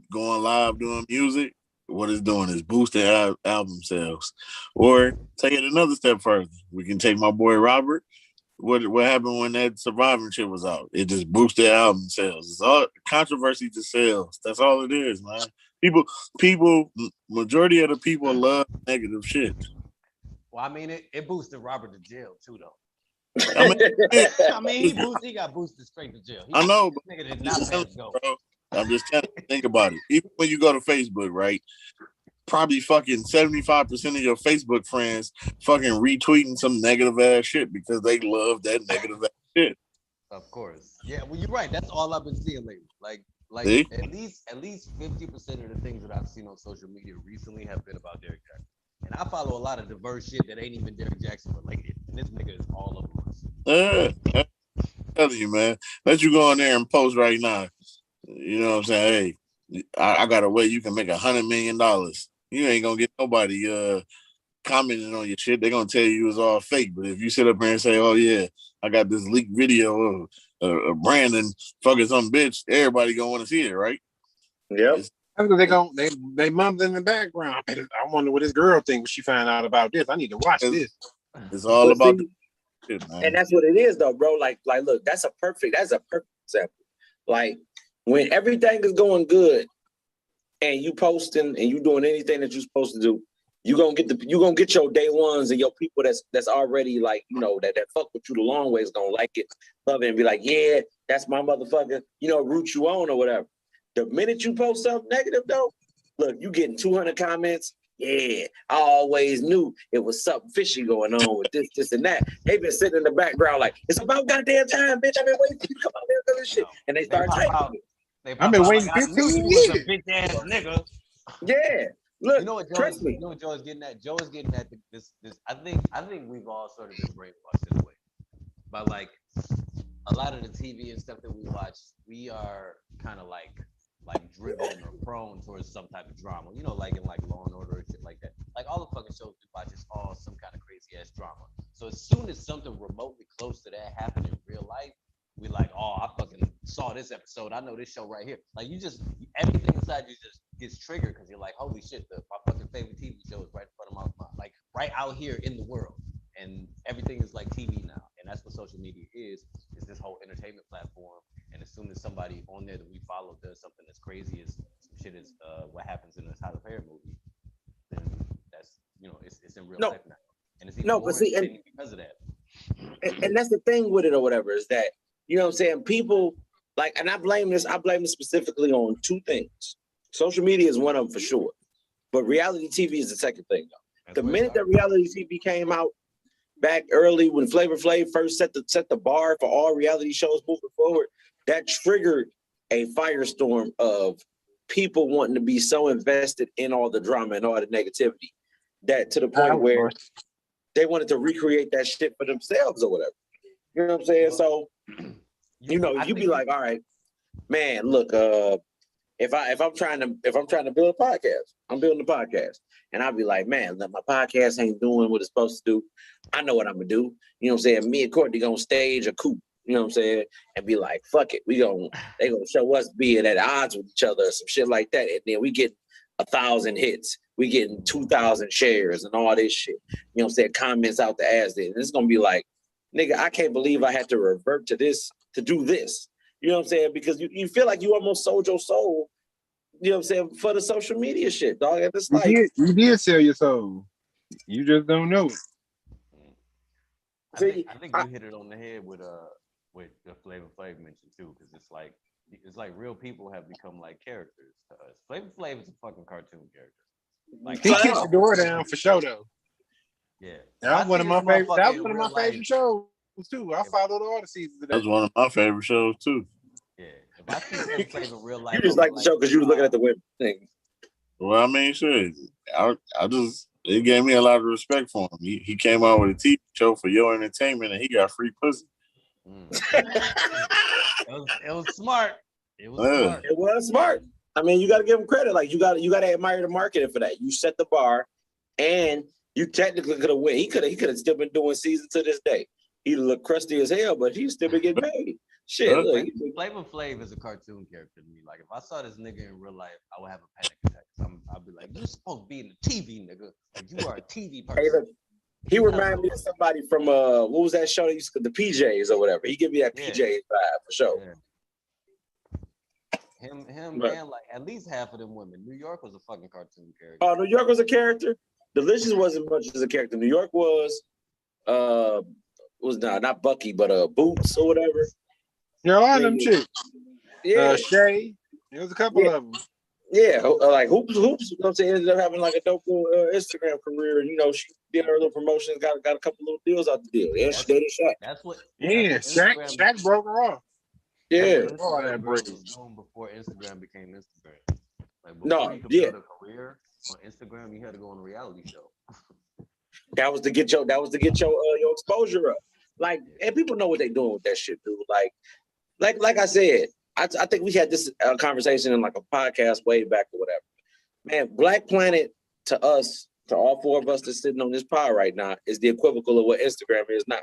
going live doing music. What it's doing is boosting album sales. Or take it another step further. We can take my boy Robert. What happened when that Surviving shit was out? It just boosted album sales. It's all controversy to sales. That's all it is, man. People, majority of the people love negative shit. Well, I mean, it boosted Robert to jail too, though. I mean, he got boosted straight to jail. I know, but nigga did not pass go. Bro, I'm just trying to think about it. Even when you go to Facebook, right? Probably fucking 75% of your Facebook friends fucking retweeting some negative ass shit because they love that negative ass shit. Of course. Yeah, well, you're right. That's all I've been seeing lately. Like See? at least 50% of the things that I've seen on social media recently have been about Derrick Jackson. And I follow a lot of diverse shit that ain't even Derrick Jackson related. And this nigga is all over us. I'm telling you, man. Let you go in there and post right now. You know what I'm saying? Hey, I got a way you can make $100 million. You ain't gonna get nobody commenting on your shit. They're gonna tell you it's all fake. But if you sit up here and say, "Oh yeah, I got this leaked video of Brandon fucking some bitch," everybody gonna want to see it, right? Yep. They mumbling in the background. I wonder what this girl thinks when she find out about this. I need to watch this. It's all about the shit, man. And that's what it is, though, bro. Like, look, that's a perfect example. Like, when everything is going good, and you posting and you doing anything that you're supposed to do, you gonna get your day ones and your people that's already like, you know, that fuck with you the long way is gonna like it, love it, and be like, yeah, that's my motherfucker, you know, root you on or whatever. The minute you post something negative though, look, you getting 200 comments. Yeah, I always knew it was something fishy going on with this, and that. They've been sitting in the background like, it's about goddamn time, bitch. I've been waiting for you to come out there and do this shit. And they start typing it. I've been waiting 15 years. A bitch ass nigga. Yeah. Look, you know what Joe is getting at? Joe is getting at this. I think we've all sort of been brainwashed in a way. But like a lot of the TV and stuff that we watch, we are kind of like driven or prone towards some type of drama. You know, like in like Law and Order and shit like that. Like all the fucking shows we watch is all some kind of crazy ass drama. So as soon as something remotely close to that happened in real life, we like, oh, I fucking saw this episode. I know this show right here. Like everything inside you just gets triggered because you're like, holy shit, my fucking favorite TV show is right in front of my like right out here in the world, and everything is like TV now, and that's what social media is. It's this whole entertainment platform, and as soon as somebody on there that we follow does something that's crazy as some shit is what happens in a Tyler Perry movie, then that's it's in real life now, and it's even more entertaining because of that. And that's the thing with it or whatever is that you know what I'm saying. People like, and I blame this specifically on two things. Social media is one of them for sure, but reality TV is the second thing. Though. The minute that reality TV came out back early when Flavor Flav first set the bar for all reality shows moving forward, that triggered a firestorm of people wanting to be so invested in all the drama and all the negativity that to the point where they wanted to recreate that shit for themselves or whatever. You know what I'm saying? So, you be like, all right, man, look, if I'm trying to build a podcast, I'm building a podcast. And I'll be like, man, my podcast ain't doing what it's supposed to do. I know what I'm gonna do. You know what I'm saying? Me and Courtney gonna stage a coup, you know what I'm saying? And be like, fuck it. They gonna show us being at odds with each other or some shit like that. And then we get 1,000 hits. We getting 2,000 shares and all this shit. You know what I'm saying? Comments out the ass there. And it's gonna be like, nigga, I can't believe I had to revert to this to do this. You know what I'm saying? Because you feel like you almost sold your soul, you know what I'm saying, for the social media shit, dog. And it's like you did sell your soul. You just don't know it. I think you hit it on the head with the Flavor Flav mention too, because it's like real people have become like characters to us. Flavor Flav is a fucking cartoon character. Like He kicked the door down for sure though. Yeah, that was one of my favorite. That was one of my favorite shows too. I followed all the seasons of that. That's one of my favorite shows too. Yeah, if I see Flavor Flav in real life, you just like the show because you was looking at the women thing. Well, I mean, shit. It gave me a lot of respect for him. He came out with a TV show for your entertainment, and he got free pussy. It was smart. It was smart. I mean, you got to give him credit. Like you got to admire the marketing for that. You set the bar, and you technically could have win. He could have still been doing season to this day. He looked crusty as hell, but he's still been getting paid. Shit, look. Flavor Flav is a cartoon character to me. Like if I saw this nigga in real life, I would have a panic attack. I'd be like, "You're supposed to be in the TV, nigga. Like you are a TV person." Hey, look, he reminded me of somebody from what was that show? The PJs or whatever. He give me that PJs vibe for sure. Yeah. Him, and like at least half of them women. New York was a fucking cartoon character. Oh, New York was a character. Delicious wasn't much as a character. New York was not Bucky, but Boots or whatever. Yeah, a lot of them chicks. Yeah, Shay. There was a couple of them. Yeah, like hoops. You know what I'm saying? Ended up having like a dope little Instagram career, and she did her little promotions, got a couple little deals out the deal. Yeah, she dated Shaq. That's what. Yeah, Shaq broke her off. Yeah, all that was known before Instagram became Instagram. Like before you could build a career on Instagram, you had to go on a reality show. That was to get your exposure up. Like, and people know what they doing with that shit, dude. Like I said, I think we had this conversation in like a podcast way back or whatever. Man, Black Planet to us, to all four of us that's sitting on this pod right now, is the equivocal of what Instagram is now.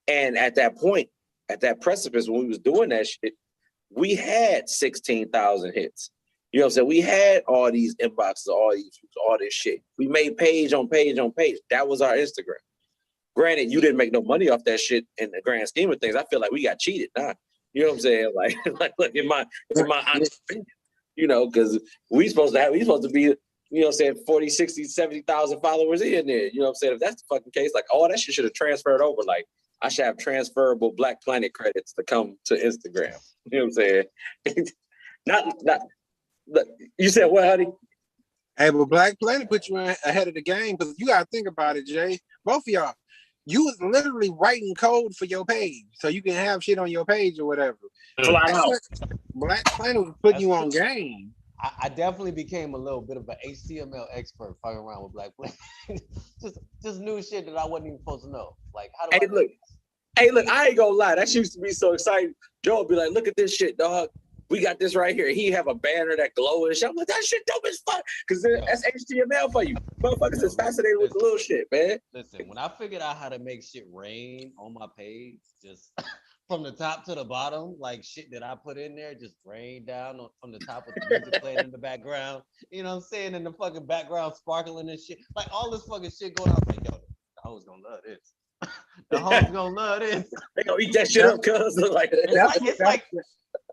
And at that point, at that precipice when we was doing that shit, we had 16,000 hits. You know what I'm saying? We had all these inboxes, all this shit. We made page on page on page. That was our Instagram. Granted, you didn't make no money off that shit in the grand scheme of things. I feel like we got cheated, nah. You know what I'm saying? Like look, in my honest opinion, because we supposed to be, 40, 60, 70,000 followers in there. You know what I'm saying? If that's the fucking case, like all that shit should have transferred over. Like I should have transferable Black Planet credits to come to Instagram. You know what I'm saying? not you said what, honey? Hey, but Black Planet put you ahead of the game because you gotta think about it, Jay. Both of y'all. You was literally writing code for your page, so you can have shit on your page or whatever. Black Planet was putting you on game. I definitely became a little bit of an HTML expert fucking around with Black Planet. just new shit that I wasn't even supposed to know. Like, how do Hey, look, I ain't gonna lie. That used to be so exciting. Joe would be like, look at this shit, dog. We got this right here. He have a banner that glow and shit. I'm like, that shit dope as fuck. Because that's HTML for you. Motherfuckers is fascinated with the little shit, man. Listen, when I figured out how to make shit rain on my page, just from the top to the bottom, like shit that I put in there, just rain down from the top with the music playing in the background. You know what I'm saying? In the fucking background sparkling and shit. Like all this fucking shit going on. Like, yo, I was gonna love this. The hoes gonna love this. They gonna eat that shit up, cuz. Like,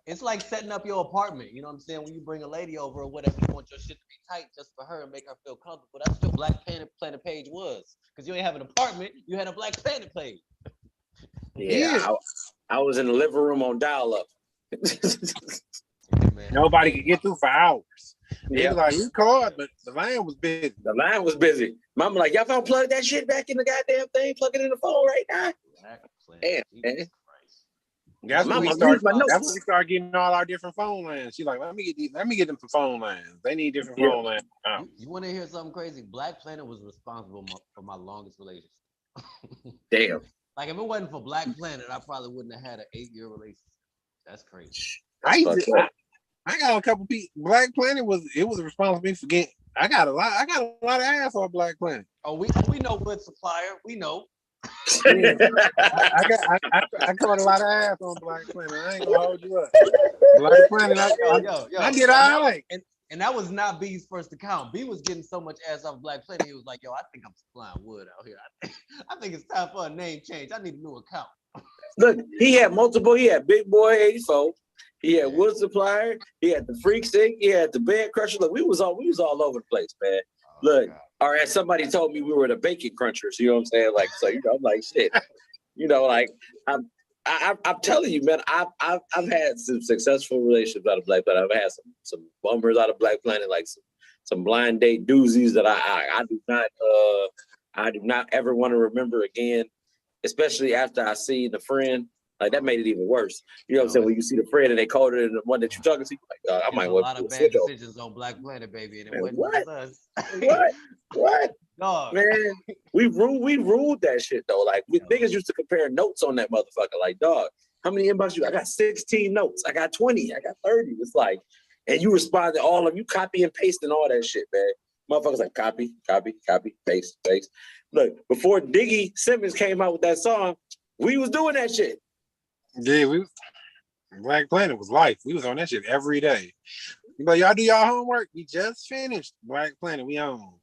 It's like setting up your apartment. You know what I'm saying? When you bring a lady over or whatever, you want your shit to be tight just for her and make her feel comfortable. That's what your Black Planet page was. Because you ain't have an apartment, you had a Black Planet page. yeah. I was in the living room on dial-up. Nobody could get through for hours. They Yeah. was like, you called, but the line was busy. The line was busy. Mama like, y'all found plug that shit back in the goddamn thing, plug it in the phone right now. Damn, man. That's when we start getting all our different phone lines. She's like, let me get them some phone lines. They need different phone lines. You want to hear something crazy? Black Planet was responsible for my longest relationship. Damn. Like if it wasn't for Black Planet, I probably wouldn't have had an 8-year relationship. That's crazy. I got a couple people. Black Planet was responsible for getting. I got a lot of ass on Black Planet. Oh, we know what supplier. We know. I caught a lot of ass on Black Planet. I ain't gonna hold you up. Black Planet, I did all right. And that was not B's first account. B was getting so much ass off Black Planet. He was like, "Yo, I think I'm supplying wood out here. I think it's time for a name change. I need a new account." Look, he had multiple. He had Big Boy 84. He had Wood Supplier. He had the Freak Stick. He had the Bed Crusher. Look, we was all over the place, man. Look, or as somebody told me, we were the bacon crunchers. You know what I'm saying? Like, so I'm like, shit. Like I'm telling you, man. I've had some successful relationships out of Black Planet. I've had some bummers out of Black Planet, like some blind date doozies that I do not ever want to remember again. Especially after I see the friend. Like that made it even worse. You know what I'm saying? When you see the friend and they called it the one that you're talking to, like, I might want a lot of bad decisions on Black Planet, baby, and it wasn't us. What? Dog. Man, we ruled that shit though. Like niggas used to compare notes on that motherfucker. Like, dog, how many inbox you? I got 16 notes. I got 20. I got 30. It's like, and you respond to all of you, copy and paste and all that shit, man. Motherfuckers like copy, paste. Look, before Diggy Simmons came out with that song, we was doing that shit. Yeah, Black Planet was life. We was on that shit every day. But y'all do y'all homework. We just finished Black Planet. We on.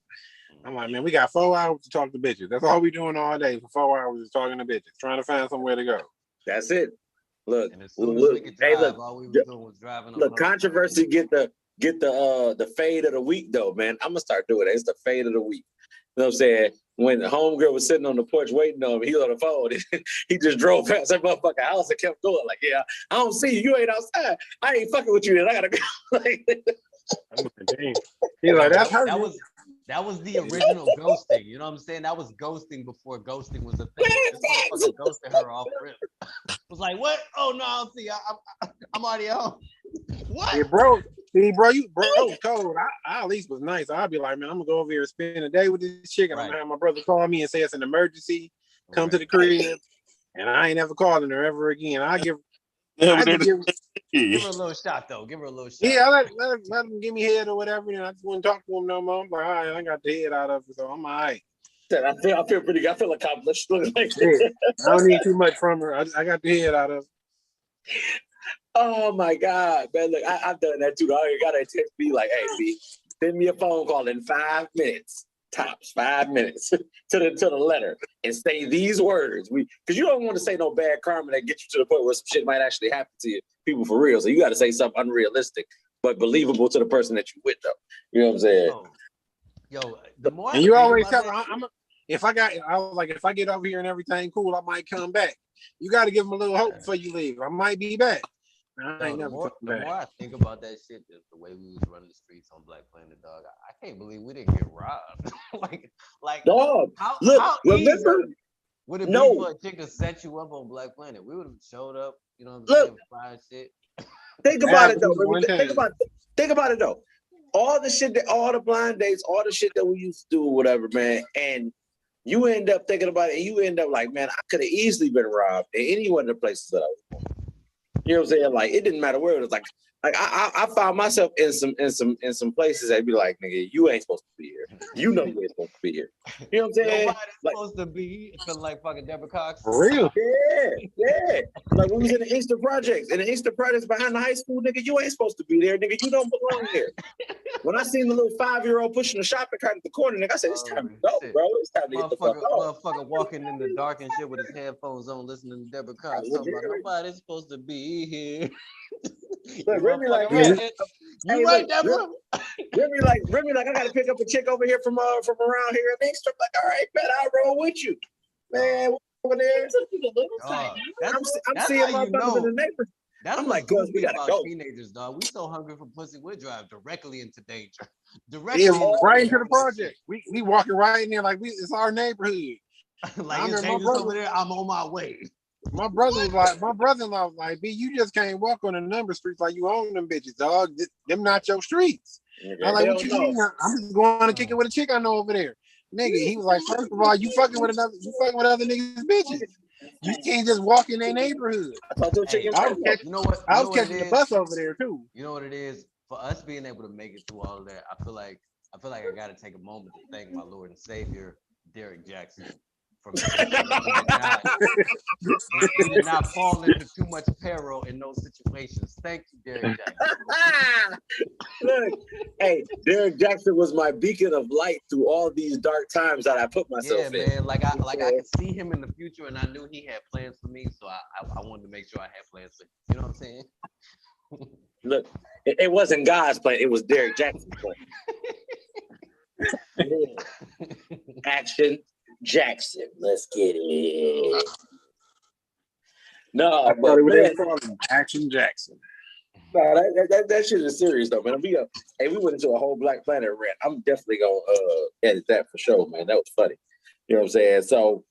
I'm like, man, we got 4 hours to talk to bitches. That's all we doing all day for 4 hours is talking to bitches, trying to find somewhere to go. That's it. Look, and as soon as we could drive, all we was doing was driving. Look, controversy get the fade of the week though, man. I'm gonna start doing it. It's the fade of the week. You know what I'm saying? When the homegirl was sitting on the porch waiting on him, he was on the phone. He just drove past that motherfucking house and kept going. Like, yeah, I don't see you. You ain't outside. I ain't fucking with you. Then I gotta go. He's like, that's her. That was the original ghosting. You know what I'm saying? That was ghosting before ghosting was a thing. This motherfucker ghosted her off rip. Was like, what? Oh no, I don't see. I'm already home. What? Yeah, bro. See, bro, you cold. I at least was nice. I'd be like, man, I'm gonna go over here and spend a day with this chick, and I'm gonna have my brother call me and say it's an emergency. Come to the crib, and I ain't ever calling her ever again. Give her a little shot though. Give her a little shot. Yeah, I let him give me head or whatever. And I just wouldn't talk to him no more. I'm like, all right, I got the head out of it, so I'm all right. I feel pretty good. I feel accomplished. Like I don't need too much from her. I got the head out of it. Oh my God, man! Look, I've done that too. I gotta text me like, "Hey, B, send me a phone call in 5 minutes, tops 5 minutes to the letter, and say these words." Because you don't want to say no bad karma that gets you to the point where some shit might actually happen to you, people for real. So you got to say something unrealistic but believable to the person that you with, though. You know what I'm saying? Yo, the more and you always tell me, if I get over here and everything cool, I might come back. You got to give them a little hope before you leave. I might be back. The more I think about that shit, the way we was running the streets on Black Planet, dog, I can't believe we didn't get robbed. like dog. How remember? Would it be for a chick to set you up on Black Planet? We would have showed up, you know what I'm saying, fried shit. Think about it though. Think about it though. All the blind dates, all the shit that we used to do or whatever, man, and you end up thinking about it, and you end up like, man, I could have easily been robbed in any one of the places that I was. You know what I'm saying? Like, it didn't matter where it was. Like, Like I found myself in some places that'd be like, nigga, you ain't supposed to be here. You know you ain't supposed to be here. You know what I'm saying? Nobody's Like, supposed to be feeling like fucking Deborah Cox. For real. yeah. Like we was in the Inkster Projects, and the Inkster Projects behind the high school, nigga, you ain't supposed to be there, nigga. You don't belong there. When I seen the little 5-year-old pushing the shopping cart at the corner, nigga, I said, it's time to go, bro. It's time to get the fuck off. Motherfucker walking in the dark and shit with his headphones on, listening to Deborah Cox talking about nobody's supposed to be here. Look, Remy like, you right, Deborah. Remy like, I gotta pick up a chick over here from around here in Inkster. Like, all right, bet I'll roll with you, man. Over there, I'm seeing my brothers in the neighborhood. I'm like, girls, we gotta go. Teenagers, dog. We so hungry for pussy, we drive directly into danger. Right into the project. We walking right in there like it's our neighborhood. Like it's dangerous over there. I'm on my way. My brother-in-law was like, B, you just can't walk on the number streets like you own them bitches, dog. Them not your streets. I'm like, what you mean? I'm just going to kick it with a chick I know over there. Nigga, he was like, first of all, you fucking with other niggas' bitches. You can't just walk in their neighborhood. I was catching the bus over there too. You know what it is? For us being able to make it through all of that, I feel like I gotta take a moment to thank my Lord and Savior, Derek Jackson. From he did not fall into too much peril in those situations. Thank you, Derek Jackson. Look, hey, Derek Jackson was my beacon of light through all these dark times that I put myself in. Yeah, man. Like I could see him in the future, and I knew he had plans for me, so I wanted to make sure I had plans for him. You know what I'm saying? Look, it wasn't God's plan; it was Derek Jackson's plan. Action. Jackson, let's get it. No, but man, Action Jackson. No, that shit is serious though, man. We went into a whole Black Planet rant. I'm definitely gonna edit that for sure, man. That was funny. You know what I'm saying? So,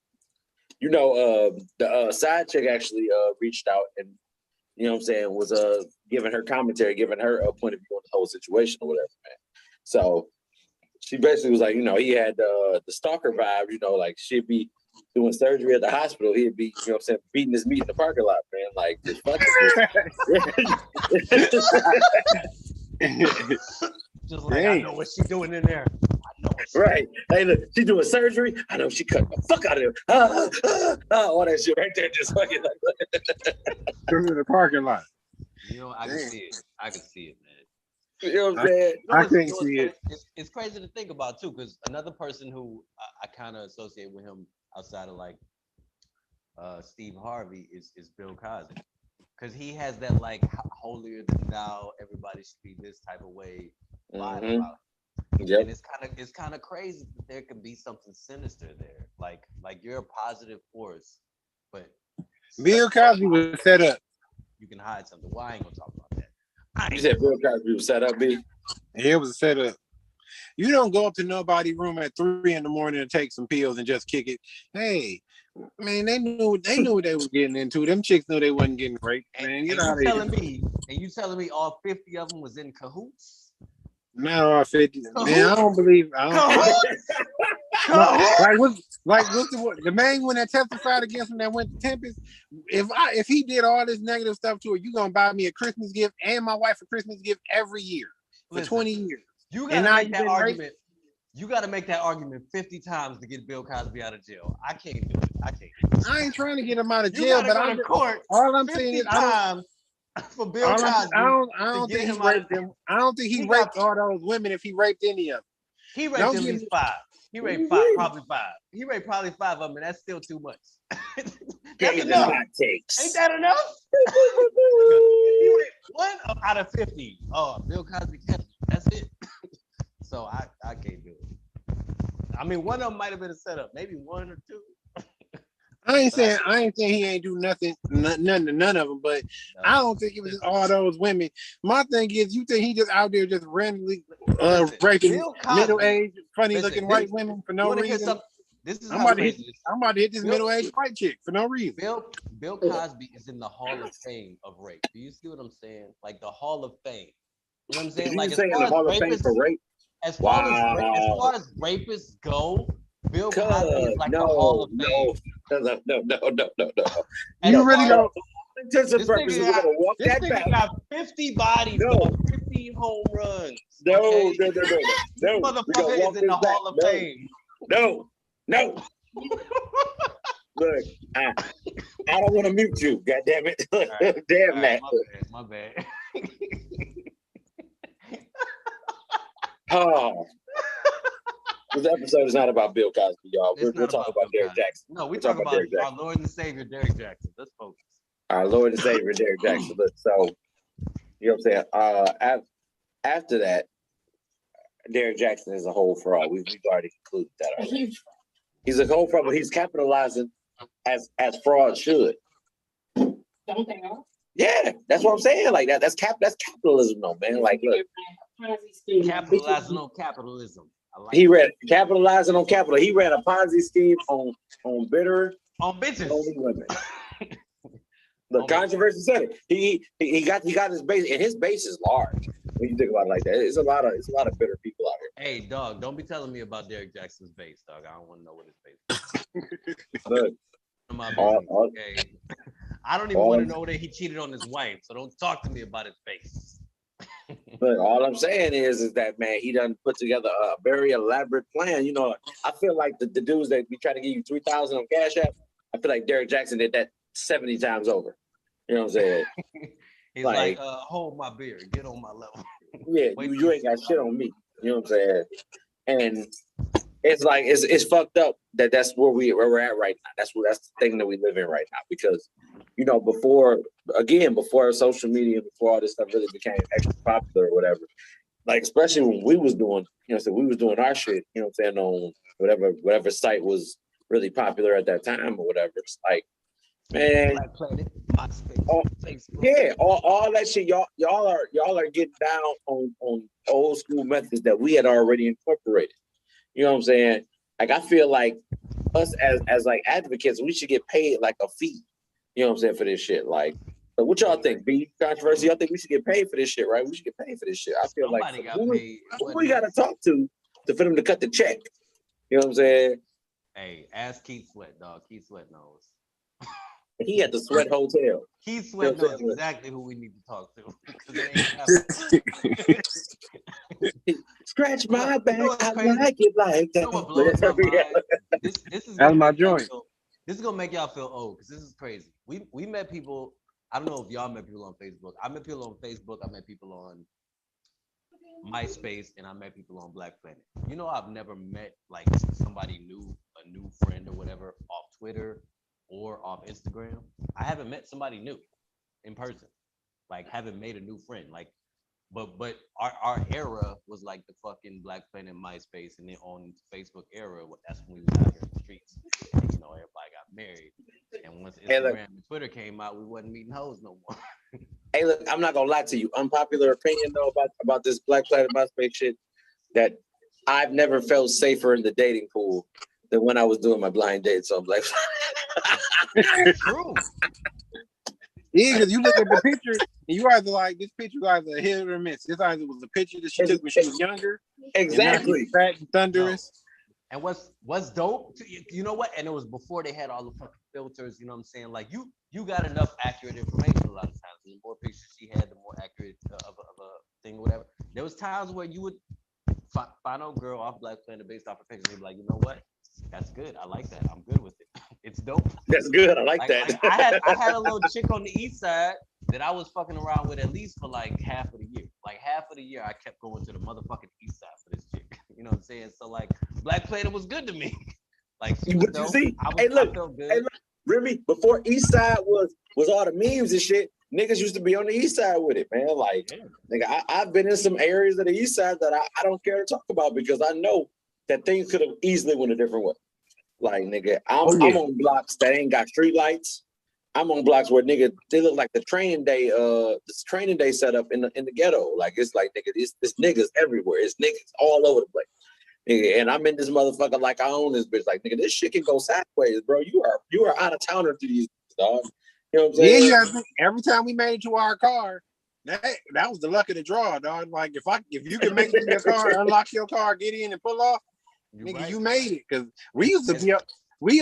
you know, the side chick actually reached out and you know what I'm saying was giving her commentary, giving her a point of view on the whole situation or whatever, man. So. She basically was like, you know, he had the stalker vibe, you know, like she'd be doing surgery at the hospital. He'd be, you know what I'm saying, beating his meat in the parking lot, man. Like, just fucking just like, I know what she's doing in there. I know right. Hey, look, she doing surgery. I know she cut the fuck out of him. All that shit right there, just fucking like in the parking lot. You know, I can see it. I can see it, man. You know what I'm saying? I can't see it. It's crazy to think about too, because another person who I kind of associate with him outside of like Steve Harvey is Bill Cosby, because he has that like holier than thou, everybody should be this type of way vibe about it. Yep. And it's kind of crazy that there can be something sinister there. Like you're a positive force, but Bill Cosby was set up. You can hide something. Well, I ain't gonna talk about that. You said Bill Cosby was set up, B? Yeah, it was a setup. You don't go up to nobody's room at 3 a.m. to take some pills and just kick it. Hey, man, they knew what they was getting into. Them chicks knew they wasn't getting raped. Man, get out of here. You telling me all 50 of them was in cahoots? Not all 50. Man, I don't believe. What's the main one that testified against him that went to Tempest? If he did all this negative stuff to her, you gonna buy me a Christmas gift and my wife a Christmas gift every year for 20 years. You gotta make that argument. You gotta make that argument 50 times to get Bill Cosby out of jail. I can't do it. I ain't trying to get him out of jail, but I'm court. All I'm saying is for Bill Cosby. I don't think he raped them. I don't think he raped all those women if he raped any of them. He raped at least 5. He raped probably 5. He raped probably 5 of them, and that's still too much. That's enough. Ain't that enough? He raped 1 out of 50. Oh, Bill Cosby catch. That's it. So I can't do it. I mean, one of them might have been a setup, maybe 1 or 2. I ain't saying he ain't do nothing, none of them, but I don't think it was just all those women. My thing is, you think he just out there just randomly raping middle-aged, funny-looking white women for no reason? I'm about to hit this middle-aged white chick for no reason. Bill Cosby is in the Hall of Fame of rape. Do you see what I'm saying? Like the Hall of Fame. You know what I'm saying? Like the Hall of Fame for rape? As far as rapists go, Bill Cosby is like the Hall of Fame. No. You really don't. intents and purposes, we're gonna walk this that nigga back. got 50 bodies, No. dog, 50 home runs. No, okay? no. This We gonna motherfucker walk is in the this back. Hall of Fame. No. Look, I don't want to mute you. God damn it. Right. Damn Right, that. my bad. Oh. This episode is not about Bill Cosby, y'all. We're talking about Derrick Jackson. No, we're talking about our Lord and Savior, Derrick Jackson. Let's focus. Our Lord and Savior, Derrick Jackson. Look, so, you know what I'm saying? After that, Derrick Jackson is a whole fraud. We've already concluded that already. He's a whole fraud, but he's capitalizing as fraud should. Don't they all? Yeah, that's what I'm saying. Like that's capitalism, though, man. Like, look, Capitalizing on capitalism. he ran capitalizing on capital. He ran a Ponzi scheme on bitter on bitches. Only women. The controversy said it. He got his base, and his base is large. When you think about it like that, it's a lot of bitter people out here. Hey, dog, don't be telling me about Derrick Jackson's base, dog. I don't want to know what his base is. Look, okay. I don't even want to know that he cheated on his wife, so don't talk to me about his base. But all I'm saying is that, man, he done put together a very elaborate plan. You know, I feel like the dudes that be trying to give you 3,000 on Cash App, I feel like Derrick Jackson did that 70 times over. You know what I'm saying? He's like, hold my beer, get on my level. Yeah, you ain't got shit on me. You know what I'm saying? And it's like it's fucked up that's where we're at right now. That's the thing that we live in right now, because you know before social media, before all this stuff really became extra popular or whatever, like especially when we was doing, you know, so we was doing our shit, you know what I'm saying, on whatever site was really popular at that time or whatever. It's like, man, all that shit, y'all are getting down on old school methods that we had already incorporated. You know what I'm saying? Like I feel like us as like advocates, we should get paid like a fee. You know what I'm saying, for this shit. Like, so what y'all think? Be controversy. Y'all think we should get paid for this shit, right? We should get paid for this shit. I feel Somebody like who we gotta talk to for them to cut the check. You know what I'm saying? Hey, ask Keith Sweat, dog. Keith Sweat knows. He at the Sweat Hotel. Keith Sweat knows exactly who we need to talk to. Scratch my back. I like it like that. This is that's my joint. This is gonna make y'all feel old because this is crazy. We met people. I don't know if y'all met people on Facebook. I met people on Facebook. I met people on MySpace, and I met people on Black Planet. You know, I've never met like somebody new, a new friend or whatever off Twitter or off Instagram. I haven't met somebody new in person, like haven't made a new friend. Like, but our era was like the fucking Black Planet, MySpace, and then on Facebook era, that's when we was out here in the streets. And, you know, everybody got married, and once Instagram and Twitter came out, we wasn't meeting hoes no more. Hey, look, I'm not gonna lie to you. Unpopular opinion though about this Black Planet MySpace shit, that I've never felt safer in the dating pool than when I was doing my blind dates on Black Planet. True. Yeah, because you look at the picture and you either like this picture either a hit or miss. This either was a picture that she took when she was younger. Exactly. Fat and thunderous. No. And what's dope, you know what? And it was before they had all the fucking filters, you know what I'm saying? Like you got enough accurate information a lot of times. The more pictures she had, the more accurate of a thing or whatever. There was times where you would find a girl off Black Planet based off her picture. You'd be like, you know what? That's good. I like that. I'm good with it. It's dope. That's good. I like that. I had a little chick on the east side that I was fucking around with at least for like half of the year. Like half of the year, I kept going to the motherfucking east side for this chick. You know what I'm saying? So like, Black Planet was good to me. Like, she was dope. I felt good. Hey, look, Remy, before East Side was all the memes and shit, niggas used to be on the East Side with it, man. Like, nigga, I've been in some areas of the East Side that I don't care to talk about because I know that things could have easily went a different way. Like, nigga, I'm on blocks that ain't got street lights. I'm on blocks where nigga they look like the training day setup in the ghetto. Like it's like nigga, it's niggas everywhere. It's niggas all over the place. Nigga, and I'm in this motherfucker like I own this bitch. Like nigga, this shit can go sideways, bro. You are out of towner to these dog. You know what I'm saying? Yeah, you every time we made it to our car, that was the luck of the draw, dog. Like if you can make it to your car, unlock your car, get in and pull off, nigga, you made it. Cause we used to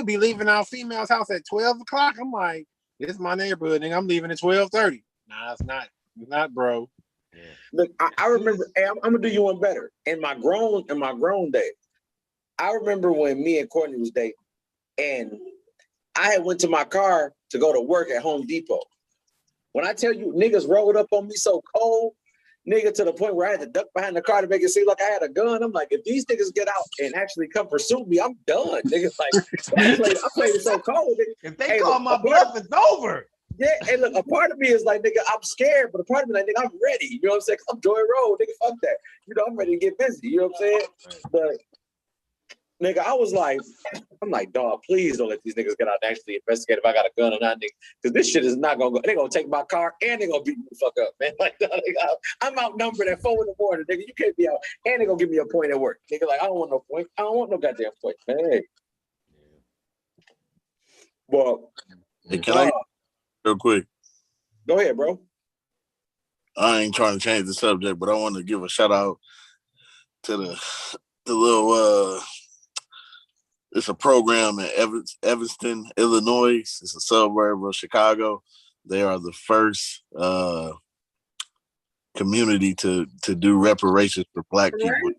be leaving our female's house at 12 o'clock. I'm like, This is my neighborhood, nigga. I'm leaving at 12:30. Nah, it's not. It's not, bro. Yeah. Look, I remember. Hey, I'm gonna do you one better. In my grown days, I remember when me and Courtney was dating, and I had went to my car to go to work at Home Depot. When I tell you, niggas rolled up on me so cold, nigga, to the point where I had to duck behind the car to make it seem like I had a gun. I'm like, if these niggas get out and actually come pursue me, I'm done. Niggas like, I played it so cold. Nigga. If they Hey, call look, my bluff, it's over. Yeah, and look, a part of me is like, nigga, I'm scared, but a part of me like, nigga, I'm ready. You know what I'm saying? 'Cause I'm Joy Road, nigga, fuck that. You know, I'm ready to get busy. You know what I'm saying? But nigga, I was like, I'm like, dog, please don't let these niggas get out and actually investigate if I got a gun or not, nigga. Because this shit is not gonna go. They're gonna take my car and they're gonna beat me the fuck up, man. Like, nigga, I'm outnumbered at 4 in the morning, nigga. You can't be out, and they're gonna give me a point at work. Nigga, like, I don't want no point. I don't want no goddamn point, man. Hey. Well, Hey, can I real quick? Go ahead, bro. I ain't trying to change the subject, but I want to give a shout out to the little it's a program in Evanston, Illinois. It's a suburb of Chicago. They are the first community to do reparations for Black people.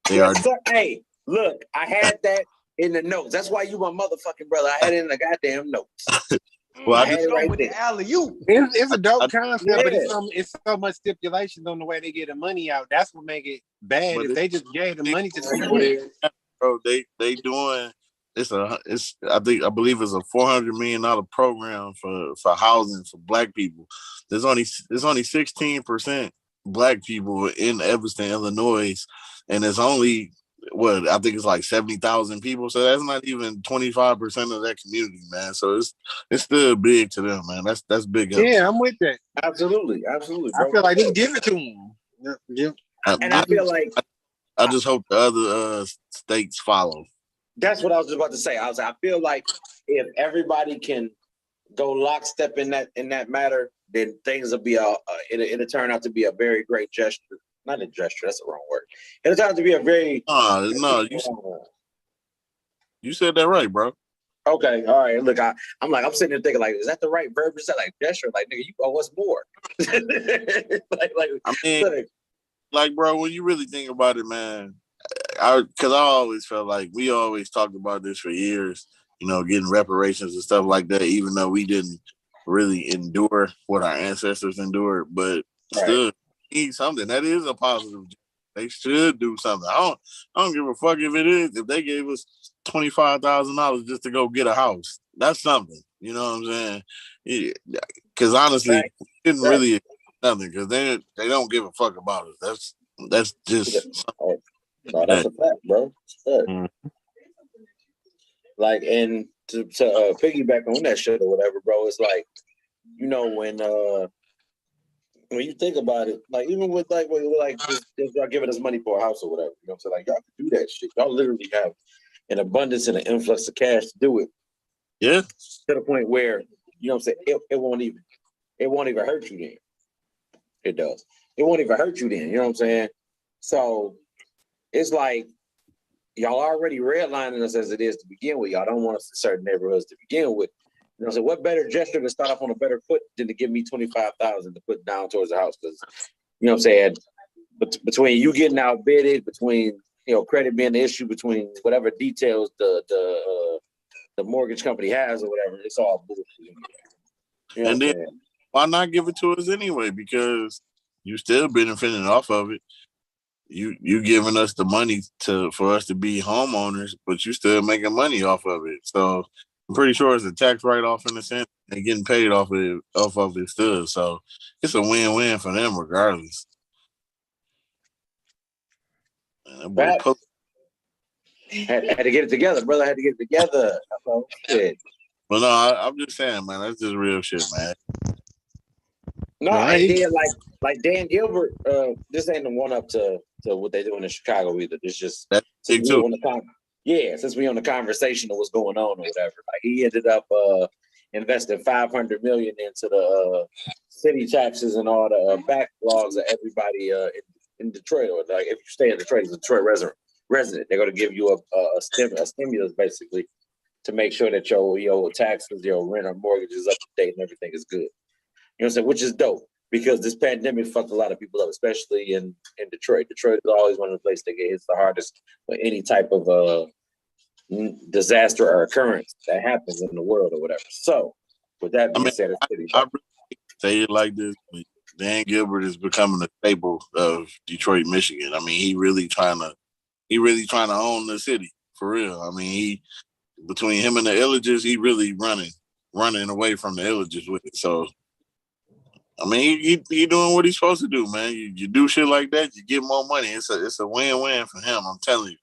They are. Hey, look, I had that in the notes. That's why you my motherfucking brother. I had it in the goddamn notes. Well, I had it right there. It's a dope concept, but it's so much stipulations on the way they get the money out. That's what make it bad. But if they just gave the money to the people, bro, they doing I believe it's a $400 million program for housing for Black people. There's only 16% Black people in Evanston, Illinois, and there's only I think it's like 70,000 people. So that's not even 25% of that community, man. So it's still big to them, man. That's big. Yeah, I'm with that. Absolutely. Bro. I feel like just give it to them. Yeah. And I feel like I just hope the other states follow. That's what I was just about to say. I feel like if everybody can go lockstep in that matter, then things will be it'll turn out to be a very great gesture. Not a gesture, that's the wrong word. It'll turn out to be a very no, you said that right, bro. Okay, all right. Look, I'm sitting there thinking, like, is that the right verb? Is that like gesture? Like, nigga, you what's more? I mean, like, bro, when you really think about it, man, because I always felt like we always talked about this for years, you know, getting reparations and stuff like that, even though we didn't really endure what our ancestors endured, but still need something. That is a positive. They should do something. I don't give a fuck if it is. If they gave us $25,000 just to go get a house, that's something. You know what I'm saying? Because honestly, we didn't really nothing because they don't give a fuck about us. That's just. No, that's a fact, bro. Like, and to piggyback on that shit or whatever, bro, it's like, you know, when you think about it, like even with like y'all giving us money for a house or whatever, you know what I'm saying? Like, y'all can do that shit. Y'all literally have an abundance and an influx of cash to do it. Yeah. To the point where, you know what I'm saying, it won't even hurt you then. It does. It won't even hurt you then, you know what I'm saying? So it's like y'all already redlining us as it is to begin with. Y'all don't want us in certain neighborhoods to begin with. You know, so what better gesture to start off on a better foot than to give me $25,000 to put down towards the house? Because, you know what I'm saying, between you getting outbidded, between, you know, credit being the issue, between whatever details the mortgage company has or whatever, it's all bullshit. You know and then why not give it to us anyway? Because you still benefiting off of it. You giving us the money for us to be homeowners, but you still making money off of it. So I'm pretty sure it's a tax write-off in a sense and getting paid off of it still. So it's a win-win for them regardless. Had to get it together, brother. Had to get it together. Shit. Well, no, I'm just saying, man. That's just real shit, man. No, and then like Dan Gilbert, this ain't the one up to what they doing in Chicago either. It's just that's big too. Since we on the conversation of what's going on or whatever. Like he ended up investing $500 million into the city taxes and all the backlogs of everybody in Detroit. Or like if you stay in Detroit as a Detroit resident, they're going to give you a stimulus basically to make sure that your taxes, your rent or mortgage is up to date and everything is good. You know what I'm saying? Which is dope because this pandemic fucked a lot of people up, especially in Detroit. Detroit is always one of the places that get hit the hardest with any type of disaster or occurrence that happens in the world or whatever. So, with that being said, it's pretty I really say it like this. Dan Gilbert is becoming a staple of Detroit, Michigan. I mean, he really trying to own the city for real. I mean, between him and the Illages, he really running away from the Illages with it. So, I mean, he doing what he's supposed to do, man. You do shit like that, you get more money. It's a win-win for him. I'm telling you.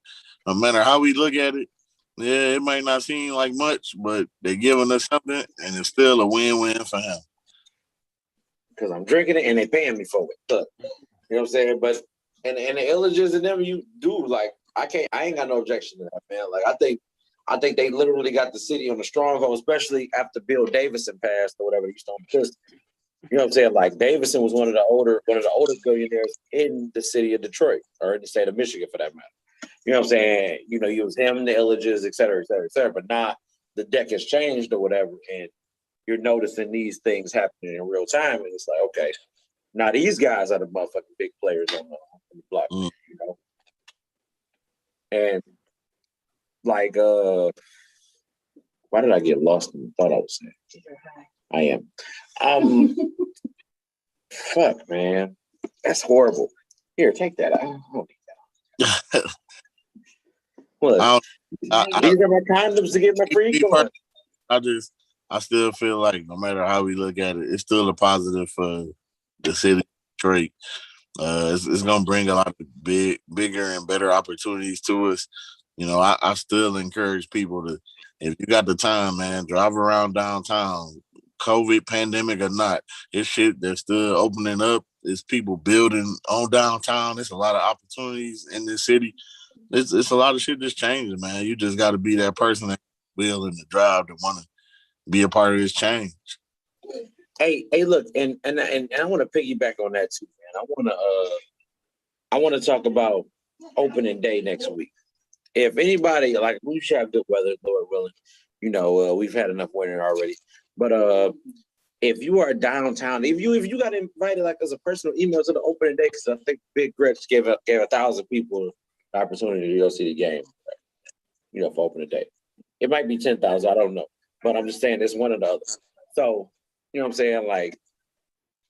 No matter how we look at it, yeah, it might not seem like much, but they're giving us something, and it's still a win-win for him. Because I'm drinking it and they paying me for it. Look, you know what I'm saying? But and the Illages and them, you do like I ain't got no objection to that, man. Like I think they literally got the city on the stronghold, especially after Bill Davison passed or whatever. He's on Pistons. You know what I'm saying? Like Davison was one of the older billionaires in the city of Detroit or in the state of Michigan for that matter. You know what I'm saying? You know, it was him, the Illages, et cetera, et cetera, et cetera. But now the deck has changed or whatever, and you're noticing these things happening in real time, and it's like, okay, now these guys are the motherfucking big players on the block, you know. And like, why did I get lost in the thought I was saying? I am. Fuck, man, that's horrible. Here, take that. I don't need that. Look, these are my condoms to get my freak on. I still feel like no matter how we look at it, it's still a positive for the city of Detroit. It's gonna bring a lot of bigger and better opportunities to us. You know, I still encourage people to, if you got the time, man, drive around downtown, COVID pandemic or not. It's shit that's still opening up. It's people building on downtown. There's a lot of opportunities in this city. It's a lot of shit that's changing, man. You just got to be that person that willing to drive to want to be a part of this change. Hey, look, and I want to piggyback on that too, man. I want to talk about opening day next week. If anybody, like, we should have good weather, Lord willing. You know, we've had enough winter already. But if you are downtown, if you got invited like as a personal email to the opening day, because I think Big Gretch gave 1,000 people the opportunity to go see the game, you know, for opening day. It might be 10,000, I don't know. But I'm just saying it's one or the other. So, you know what I'm saying? Like,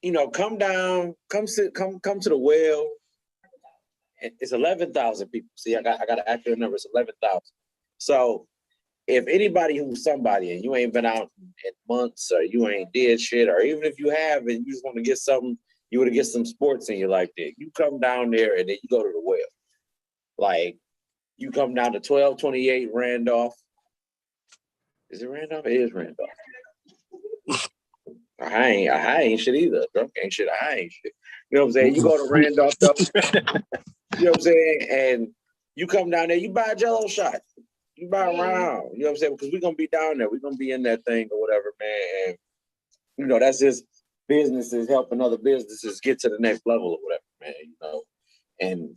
you know, come down, come to the well. It's 11,000 people. See, I got an accurate number. It's 11,000. So if anybody who's somebody and you ain't been out in months or you ain't did shit, or even if you have and you just want to get something, you want to get some sports in your life there, you come down there and then you go to the well. Like, you come down to 1228 Randolph. Is it Randolph? It is Randolph. I ain't shit either. Drunk ain't shit. I ain't shit. You know what I'm saying? You go to Randolph, though. You know what I'm saying? And you come down there, you buy a Jello shot. You buy a round. You know what I'm saying? Because we're going to be down there. We're going to be in that thing or whatever, man. And, you know, that's just businesses helping other businesses get to the next level or whatever, man. You know? And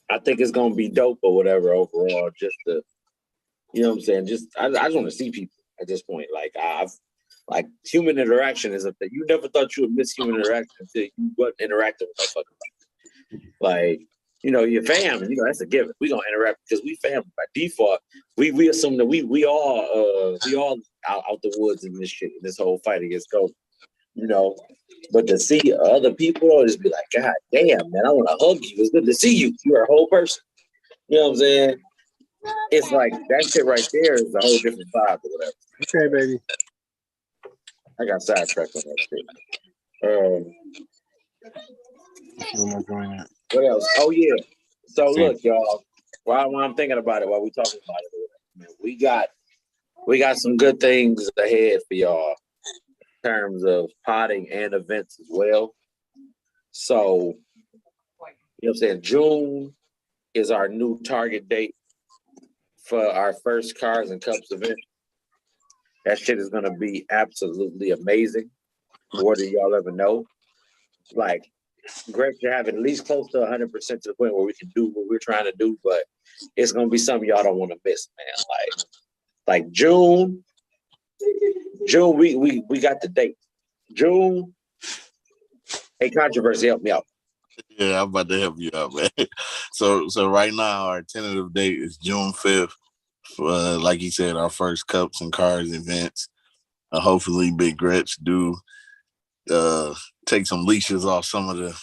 I think it's going to be dope or whatever overall, just to, you know what I'm saying? I just want to see people at this point. Like human interaction is a thing. You never thought you would miss human interaction until you wasn't interacting with that fucking people. Like, you know, your fam, you know, that's a given. We gonna interact because we family by default. We assume that we all out the woods in this shit, in this whole fight against COVID. You know, but to see other people, just be like, God damn, man, I want to hug you. It's good to see you. You're a whole person. You know what I'm saying? It's like that shit right there is a whole different vibe or whatever. Okay, baby. I got sidetracked on that shit. What else? Oh yeah. So look, y'all. While I'm thinking about it, while we talking about it, man, we got some good things ahead for y'all in terms of potting and events as well. So, you know what I'm saying? June is our new target date for our first Cars and Cups event. That shit is gonna be absolutely amazing. More than y'all ever know. Like, great to have at least close to 100% to the point where we can do what we're trying to do, but it's gonna be something y'all don't want to miss, man. Like June, we got the date. June, hey, controversy, help me out. Yeah, I'm about to help you out, man. So right now our tentative date is June 5th. Like he said, our first Cups and Cars events. Hopefully, Big Gretch do take some leashes off some of the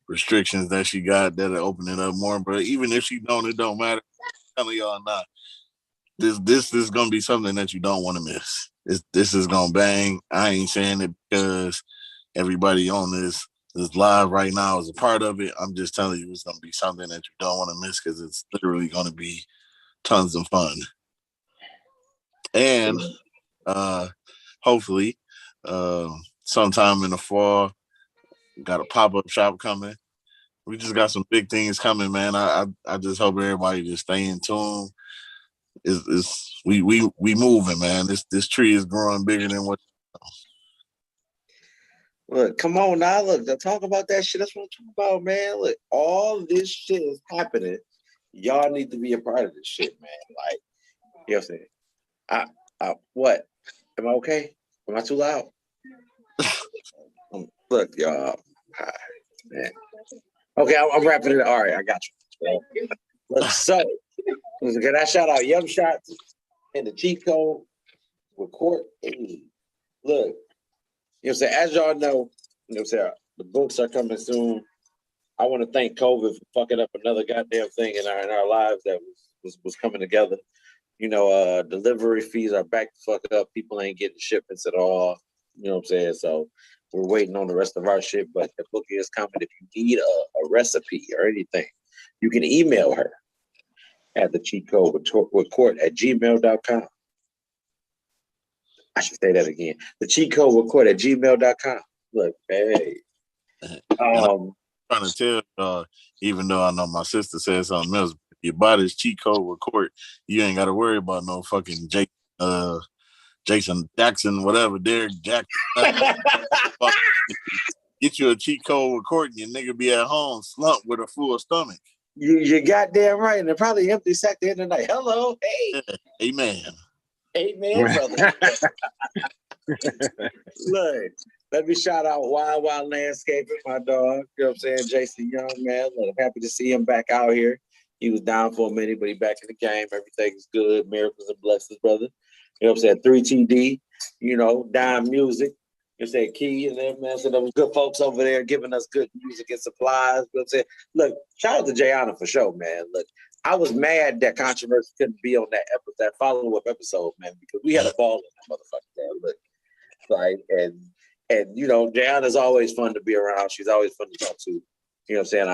restrictions that she got that'll open it up more. But even if she don't, it don't matter. I'm telling y'all not. This is gonna be something that you don't want to miss. This is gonna bang. I ain't saying it because everybody on this live right now is a part of it. I'm just telling you it's gonna be something that you don't want to miss because it's literally gonna be tons of fun. And hopefully, sometime in the fall, got a pop-up shop coming. We just got some big things coming, man. I just hope everybody just stay in tune. We moving, man. This tree is growing bigger than what. Look, come on now. Look, talk about that shit. That's what I'm talking about, man. Look, all this shit is happening. Y'all need to be a part of this shit, man. Like, you know what I'm saying? What? Am I okay? Am I too loud? Look, y'all. Man. Okay, I'm wrapping it. All right, I got you. Look, so can I shout out Yum Shots and the cheat code with Court? Hey, look, you know what I'm saying? As y'all know, you know what I'm saying, the books are coming soon. I want to thank COVID for fucking up another goddamn thing in our lives that was coming together. You know, delivery fees are back to fuck up. People ain't getting shipments at all. You know what I'm saying? So we're waiting on the rest of our shit, but the book is coming. If you need a recipe or anything, you can email her at the cheat code with court at gmail.com. I should say that again. The cheat code with court at gmail.com. Look, hey. I'm trying to tell y'all, even though I know my sister said something else, if you buy this cheat code with court, you ain't got to worry about no fucking Jason Jackson, whatever, Derek Jackson. Get you a cheat code with court and your nigga be at home slumped with a full stomach. You goddamn right. And they're probably empty sack the end of the night. Hello, hey. Yeah, amen. Amen, brother. Look, let me shout out Wild Landscaping, my dog. You know what I'm saying? Jason Young, man. Look, I'm happy to see him back out here. He was down for a minute, but he back in the game. Everything's good. Miracles and blessings, brother. You know what I'm saying? 3TD, you know, Dime Music. You know what I'm saying? Key and them, man. So there was good folks over there giving us good music and supplies. You know what I'm saying? Look, shout out to Jayana for sure, man. Look, I was mad that Controversy couldn't be on that follow-up episode, man, because we had a ball in that motherfucker, man. Look, like, and you know, Jayana's always fun to be around. She's always fun to talk to. You know what I'm saying?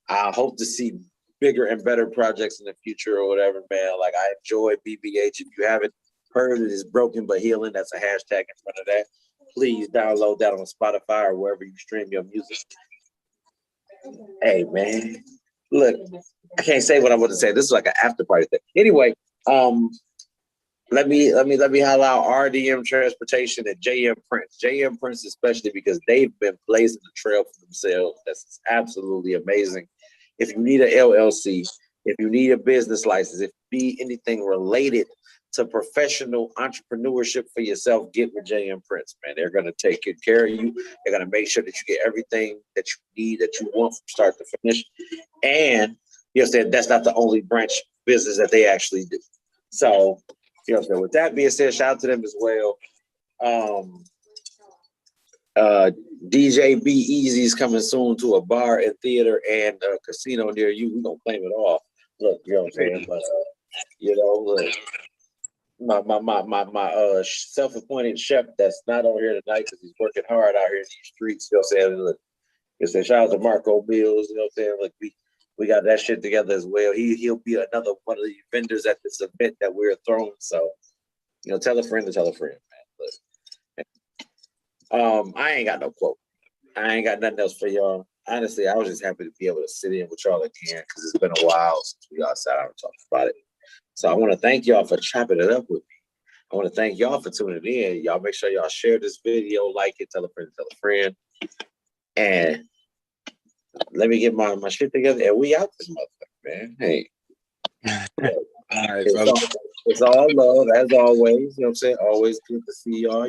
I hope to see bigger and better projects in the future or whatever, man. Like, I enjoy BBH. If you haven't heard it, is Broken but Healing. That's a hashtag in front of that. Please download that on Spotify or wherever you stream your music. Hey, man. Look, I can't say what I want to say. This is like an after party thing. Anyway, let me holler out RDM Transportation and JM Prince. JM Prince especially because they've been blazing the trail for themselves. That's absolutely amazing. If you need an LLC, if you need a business license, if you need anything related to professional entrepreneurship for yourself, get with JM Prince, man. They're going to take good care of you. They're going to make sure that you get everything that you need, that you want from start to finish. And, you know what I'm saying, that's not the only branch business that they actually do. So, you know what I'm saying, with that being said, shout out to them as well. DJ Be Easy's coming soon to a bar and theater and a casino near you. We're going to claim it all. Look, you know what I'm saying? But, you know, look. My self-appointed chef that's not on here tonight because he's working hard out here in these streets. You know what I'm saying? Look, it's a shout out to Marco Mills. You know what I'm saying? Look, we got that shit together as well. He'll be another one of the vendors at this event that we're throwing. So, you know, tell a friend to tell a friend, man. Look, I ain't got no quote. I ain't got nothing else for y'all. Honestly, I was just happy to be able to sit in with y'all again because it's been a while since we all sat down and talked about it. So I want to thank y'all for chopping it up with me. I want to thank y'all for tuning in. Y'all make sure y'all share this video, like it, tell a friend. And let me get my shit together. And we out this motherfucker, man. Hey. All right, It's all love as always. You know what I'm saying? Always good to see y'all. Y'all